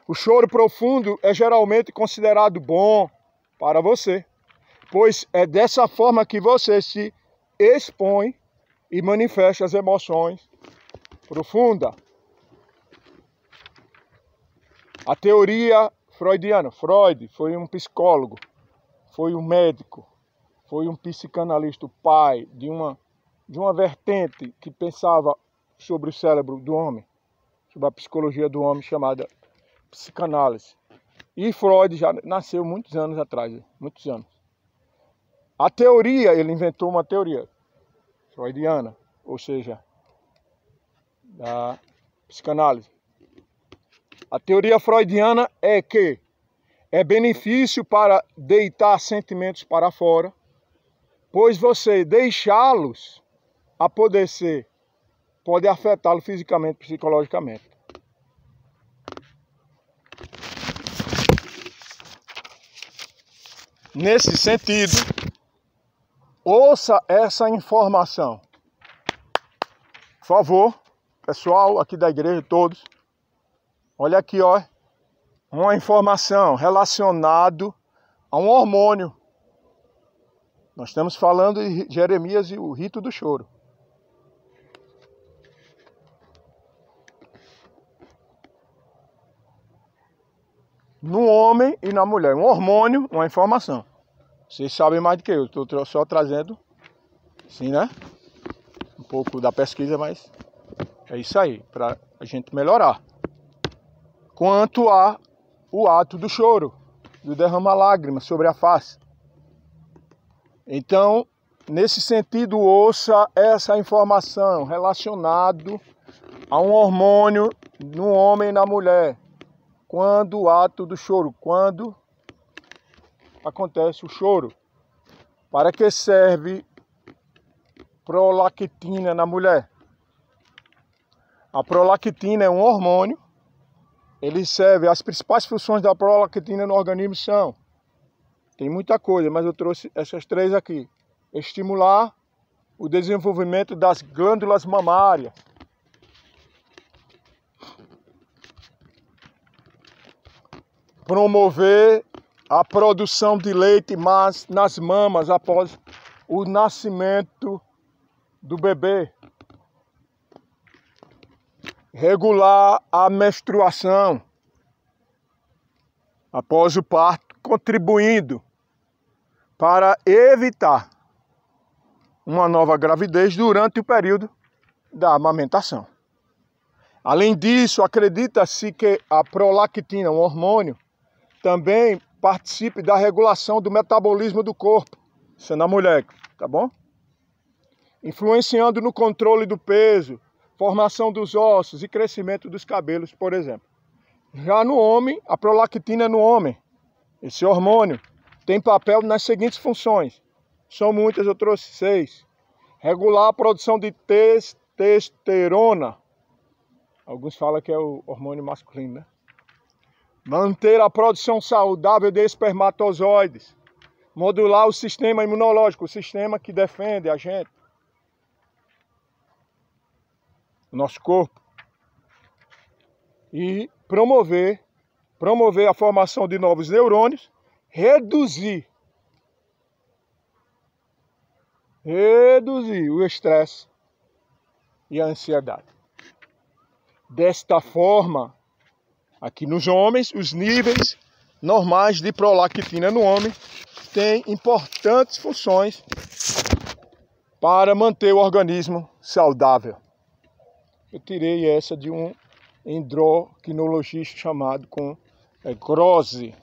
O choro profundo é geralmente considerado bom para você, pois é dessa forma que você se expõe e manifesta as emoções profundas. A teoria freudiana. Freud foi um psicólogo, foi um médico, foi um psicanalista, o pai de uma vertente que pensava sobre o cérebro do homem, sobre a psicologia do homem, chamada psicanálise. E Freud já nasceu muitos anos atrás, muitos anos. A teoria, ele inventou uma teoria freudiana, ou seja, da psicanálise. A teoria freudiana é que é benefício para deitar sentimentos para fora, pois você deixá-los apodrecer pode afetá-lo fisicamente, psicologicamente. Nesse sentido, ouça essa informação. Por favor, pessoal aqui da igreja, todos. Olha aqui, ó. Uma informação relacionada a um hormônio. Nós estamos falando de Jeremias e o rito do choro. No homem e na mulher. Um hormônio, uma informação. Vocês sabem mais do que eu. Estou só trazendo, sim, né? Um pouco da pesquisa, mas é isso aí, para a gente melhorar. Quanto a o ato do choro, do derramar lágrimas sobre a face. Então, nesse sentido, ouça essa informação relacionada a um hormônio no homem e na mulher. Quando o ato do choro, quando acontece o choro. Para que serve prolactina na mulher? A prolactina é um hormônio. Ele serve, as principais funções da prolactina no organismo são, tem muita coisa, mas eu trouxe essas três aqui. Estimular o desenvolvimento das glândulas mamárias. Promover a produção de leite nas mamas após o nascimento do bebê. Regular a menstruação após o parto, contribuindo para evitar uma nova gravidez durante o período da amamentação. Além disso, acredita-se que a prolactina, um hormônio, também participe da regulação do metabolismo do corpo, isso é na mulher, tá bom? Influenciando no controle do peso, formação dos ossos e crescimento dos cabelos, por exemplo. Já no homem, a prolactina no homem, esse hormônio, tem papel nas seguintes funções. São muitas, eu trouxe 6. Regular a produção de testosterona. Alguns falam que é o hormônio masculino, né? Manter a produção saudável de espermatozoides. Modular o sistema imunológico, o sistema que defende a gente. O nosso corpo. E promover a formação de novos neurônios, reduzir o estresse e a ansiedade. Desta forma, aqui nos homens, os níveis normais de prolactina no homem têm importantes funções para manter o organismo saudável. Eu tirei essa de um endocrinologista chamado Grose.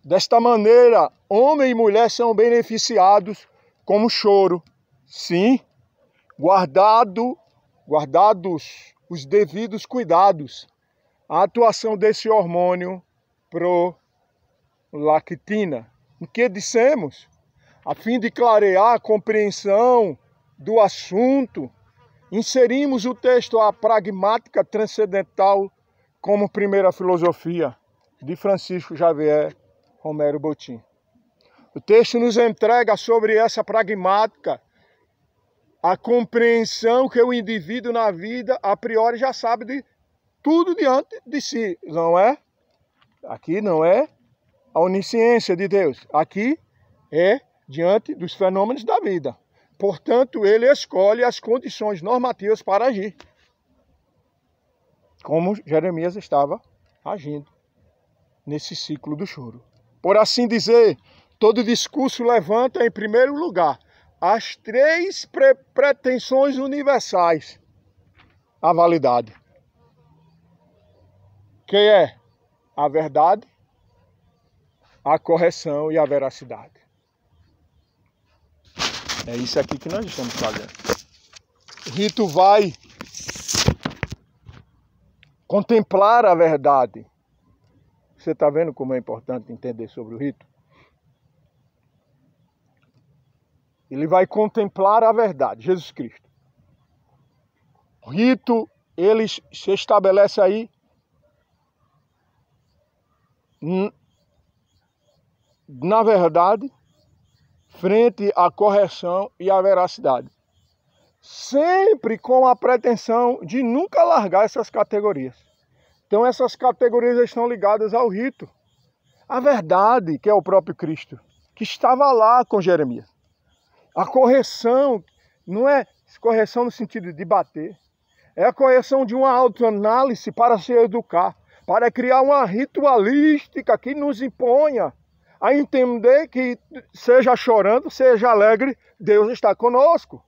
Desta maneira, homem e mulher são beneficiados com o choro. Sim, guardados os devidos cuidados. A atuação desse hormônio prolactina. O que dissemos? A fim de clarear a compreensão do assunto, inserimos o texto A Pragmática Transcendental como primeira filosofia, de Francisco Xavier Romero Botim. O texto nos entrega sobre essa pragmática a compreensão que o indivíduo na vida, a priori, já sabe de tudo diante de si, não é? Aqui não é a onisciência de Deus, aqui é diante dos fenômenos da vida. Portanto, ele escolhe as condições normativas para agir, como Jeremias estava agindo nesse ciclo do choro. Por assim dizer, todo discurso levanta em primeiro lugar as três pretensões universais à validade, que é a verdade, a correção e a veracidade. É isso aqui que nós estamos fazendo. O rito vai contemplar a verdade. Você está vendo como é importante entender sobre o rito? Ele vai contemplar a verdade, Jesus Cristo. O rito, ele se estabelece aí na verdade, frente à correção e à veracidade. Sempre com a pretensão de nunca largar essas categorias. Então essas categorias estão ligadas ao rito. A verdade, que é o próprio Cristo, que estava lá com Jeremias. A correção não é correção no sentido de bater. É a correção de uma autoanálise para se educar, para criar uma ritualística que nos imponha a entender que, seja chorando, seja alegre, Deus está conosco.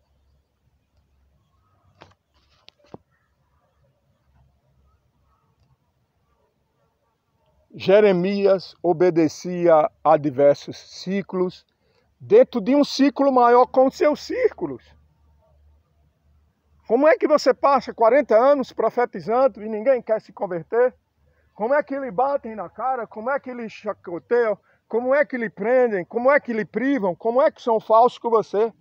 Jeremias obedecia a diversos ciclos, dentro de um ciclo maior com seus círculos. Como é que você passa 40 anos profetizando e ninguém quer se converter? Como é que lhe batem na cara? Como é que lhe chacoteiam? Como é que lhe prendem? Como é que lhe privam? Como é que são falsos com você?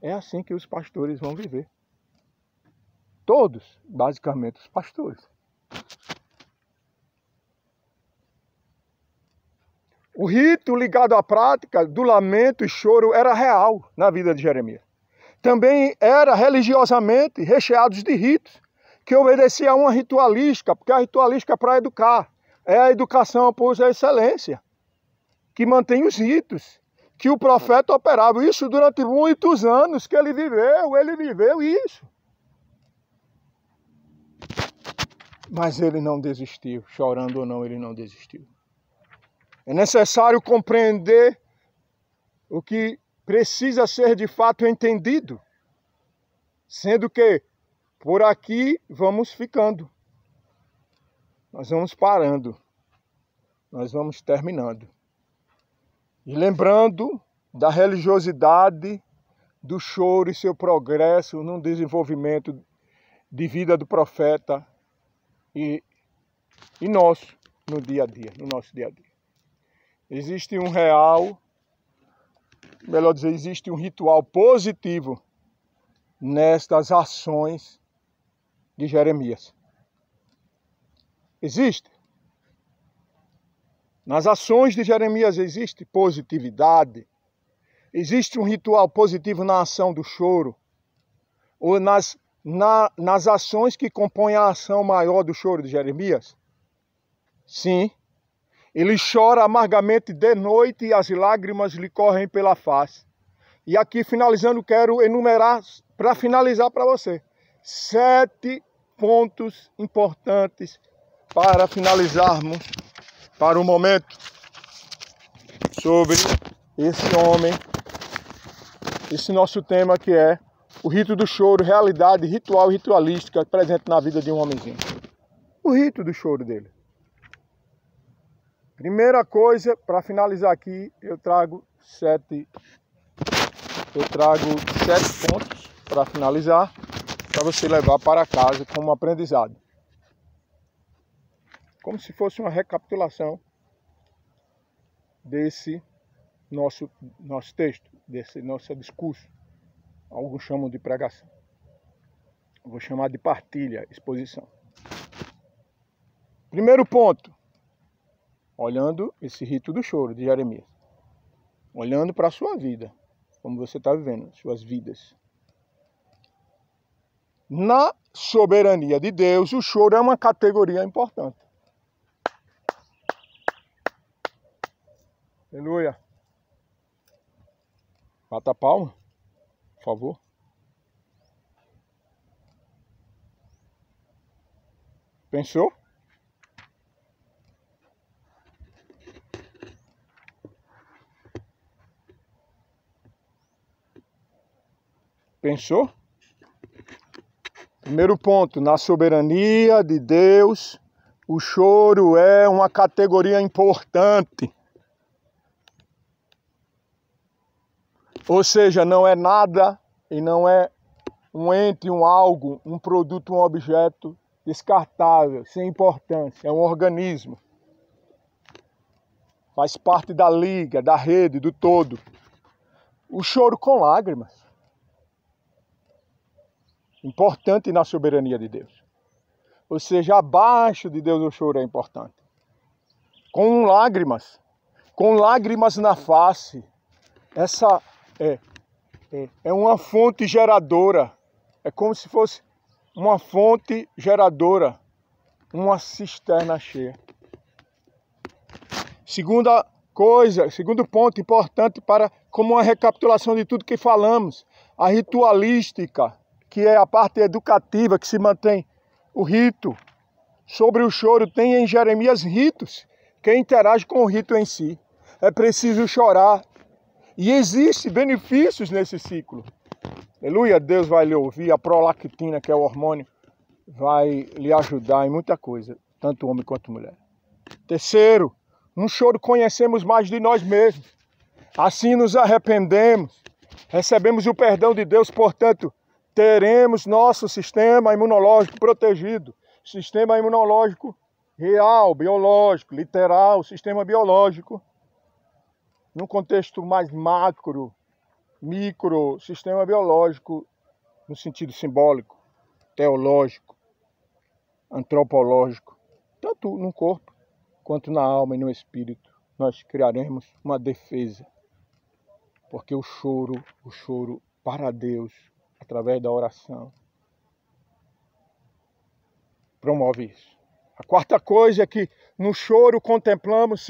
É assim que os pastores vão viver. Todos, basicamente, os pastores. O rito ligado à prática do lamento e choro era real na vida de Jeremias. Também era religiosamente recheados de ritos, que obedecia a uma ritualística, porque a ritualística é para educar. É a educação por excelência, que mantém os ritos, que o profeta operava. Isso durante muitos anos que ele viveu isso. Mas ele não desistiu, chorando ou não, ele não desistiu. É necessário compreender o que precisa ser de fato entendido, sendo que por aqui vamos ficando, nós vamos parando, nós vamos terminando. E lembrando da religiosidade, do choro e seu progresso no desenvolvimento de vida do profeta e nosso, no dia a dia, no nosso dia a dia. Existe um real, melhor dizer, existe um ritual positivo nestas ações de Jeremias. Existe. Nas ações de Jeremias existe positividade. Existe um ritual positivo na ação do choro. Ou nas ações que compõem a ação maior do choro de Jeremias. Sim. Ele chora amargamente de noite e as lágrimas lhe correm pela face. E aqui, finalizando, quero enumerar, para finalizar para você, 7 pontos importantes para finalizarmos para o momento sobre esse homem, esse nosso tema que é o rito do choro, realidade ritual e ritualística presente na vida de um homenzinho. O rito do choro dele. Primeira coisa, para finalizar aqui, eu trago 7 pontos para finalizar, para você levar para casa como aprendizado. Como se fosse uma recapitulação desse nosso texto, desse nosso discurso. Alguns chamam de pregação. Eu vou chamar de partilha, exposição. Primeiro ponto. Olhando esse rito do choro de Jeremias. Olhando para a sua vida. Como você está vivendo, suas vidas. Na soberania de Deus, o choro é uma categoria importante. Aleluia. Bata a palma, por favor. Pensou? Pensou? Primeiro ponto, na soberania de Deus, o choro é uma categoria importante. Ou seja, não é nada e não é um ente, um algo, um produto, um objeto descartável, sem importância. É um organismo. Faz parte da liga, da rede, do todo. O choro com lágrimas. Importante na soberania de Deus. Ou seja, abaixo de Deus o choro é importante. Com lágrimas na face. Essa é uma fonte geradora. É como se fosse uma fonte geradora, uma cisterna cheia. Segundo ponto importante como uma recapitulação de tudo que falamos, a ritualística, que é a parte educativa que se mantém o rito. Sobre o choro tem em Jeremias ritos que interagem com o rito em si. É preciso chorar. E existem benefícios nesse ciclo. Aleluia, Deus vai lhe ouvir. A prolactina, que é o hormônio, vai lhe ajudar em muita coisa, tanto homem quanto mulher. Terceiro, no choro conhecemos mais de nós mesmos. Assim nos arrependemos, recebemos o perdão de Deus, portanto, teremos nosso sistema imunológico protegido. Sistema imunológico real, biológico, literal, sistema biológico. Num contexto mais macro, micro, sistema biológico, no sentido simbólico, teológico, antropológico, tanto no corpo quanto na alma e no espírito, nós criaremos uma defesa. Porque o choro para Deus, através da oração, promove isso. A quarta coisa é que no choro contemplamos,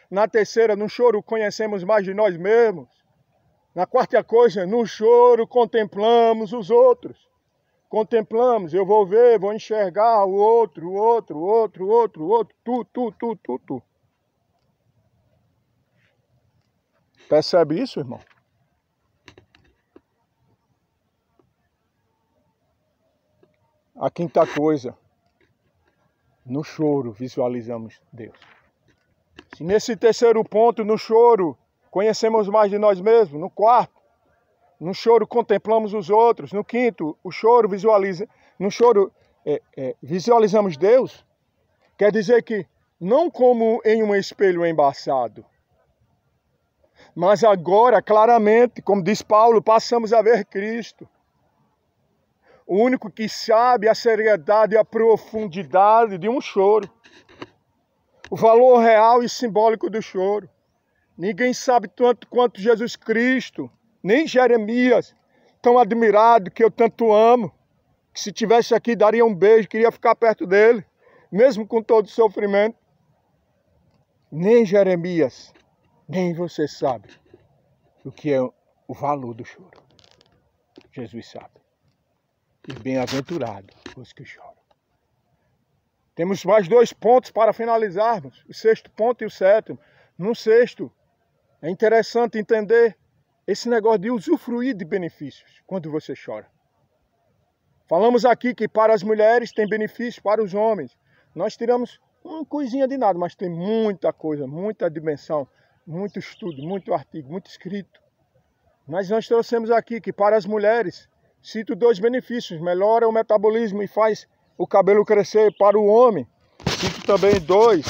na terceira, no choro conhecemos mais de nós mesmos. Na quarta coisa, no choro contemplamos os outros. Contemplamos, eu vou ver, vou enxergar o outro, tu. Percebe isso, irmão? A quinta coisa, no choro visualizamos Deus. Se nesse terceiro ponto, no choro, conhecemos mais de nós mesmos. No quarto, no choro contemplamos os outros. No quinto, visualizamos Deus. Quer dizer que não como em um espelho embaçado, mas agora, claramente, como diz Paulo, passamos a ver Cristo. O único que sabe a seriedade e a profundidade de um choro. O valor real e simbólico do choro. Ninguém sabe tanto quanto Jesus Cristo, nem Jeremias, tão admirado que eu tanto amo, que se estivesse aqui daria um beijo, queria ficar perto dele, mesmo com todo o sofrimento. Nem Jeremias, nem você sabe o que é o valor do choro. Jesus sabe. E bem-aventurado os que choram. Temos mais 2 pontos para finalizarmos. O sexto ponto e o sétimo. No sexto, é interessante entender esse negócio de usufruir de benefícios quando você chora. Falamos aqui que para as mulheres tem benefício, para os homens. Nós tiramos uma coisinha de nada, mas tem muita coisa, muita dimensão, muito estudo, muito artigo, muito escrito. Mas nós trouxemos aqui que para as mulheres, cito 2 benefícios. Melhora o metabolismo e faz o cabelo crescer. Para o homem, cito também 2,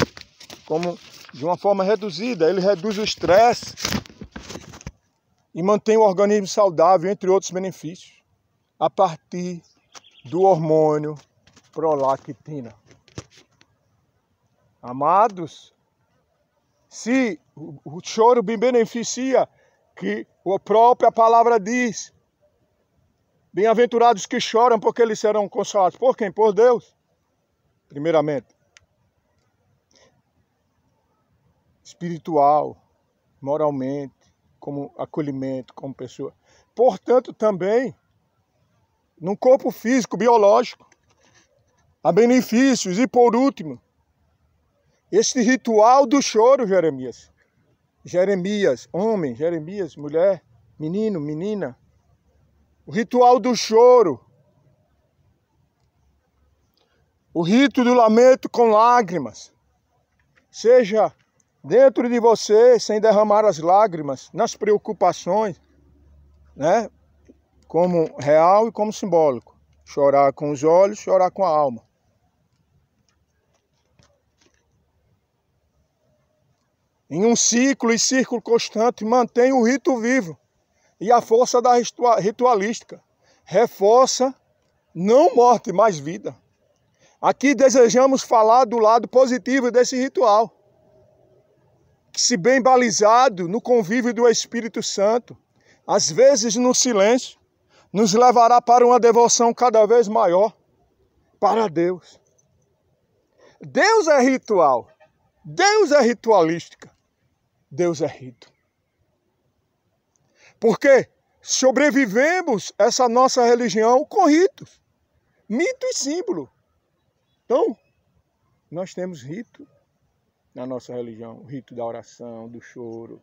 como de uma forma reduzida. Ele reduz o estresse e mantém o organismo saudável, entre outros benefícios, a partir do hormônio prolactina. Amados, se o choro me beneficia, que a própria palavra diz, bem-aventurados que choram, porque eles serão consolados. Por quem? Por Deus, primeiramente. Espiritual, moralmente, como acolhimento, como pessoa. Portanto, também, no corpo físico, biológico, há benefícios. E por último, este ritual do choro, Jeremias. Jeremias, homem, Jeremias, mulher, menino, menina. o ritual do choro, o rito do lamento com lágrimas. Seja dentro de você, sem derramar as lágrimas, nas preocupações, né? Como real e como simbólico. Chorar com os olhos, chorar com a alma. Em um ciclo e círculo constante, mantém o rito vivo. E a força da ritualística. Reforça não morte, mas vida. Aqui desejamos falar do lado positivo desse ritual, que, se bem balizado no convívio do Espírito Santo, às vezes no silêncio, nos levará para uma devoção cada vez maior para Deus. Deus é ritual, Deus é ritualística, Deus é rito. Porque sobrevivemos essa nossa religião com ritos, mito e símbolo. Então, nós temos rito na nossa religião, o rito da oração, do choro,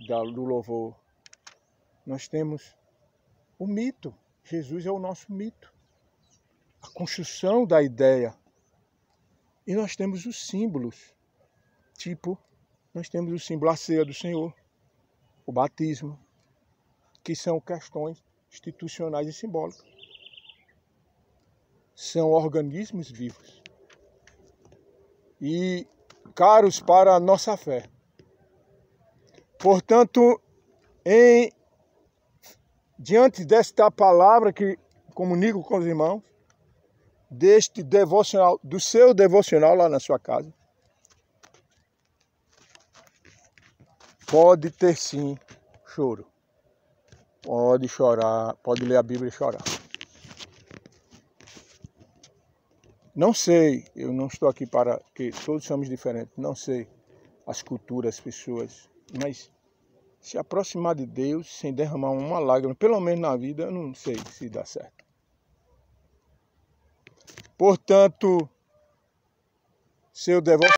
do louvor. Nós temos o mito, Jesus é o nosso mito, a construção da ideia. E nós temos os símbolos, tipo, nós temos o símbolo, a ceia do Senhor, o batismo, que são questões institucionais e simbólicas. São organismos vivos e caros para a nossa fé. Portanto, diante desta palavra que comunico com os irmãos, deste devocional, do seu devocional lá na sua casa, pode ter sim choro. Pode chorar, pode ler a Bíblia e chorar. Não sei, eu não estou aqui para que todos somos diferentes, não sei as culturas, as pessoas, mas se aproximar de Deus sem derramar uma lágrima, pelo menos na vida, eu não sei se dá certo. Portanto, seu devoto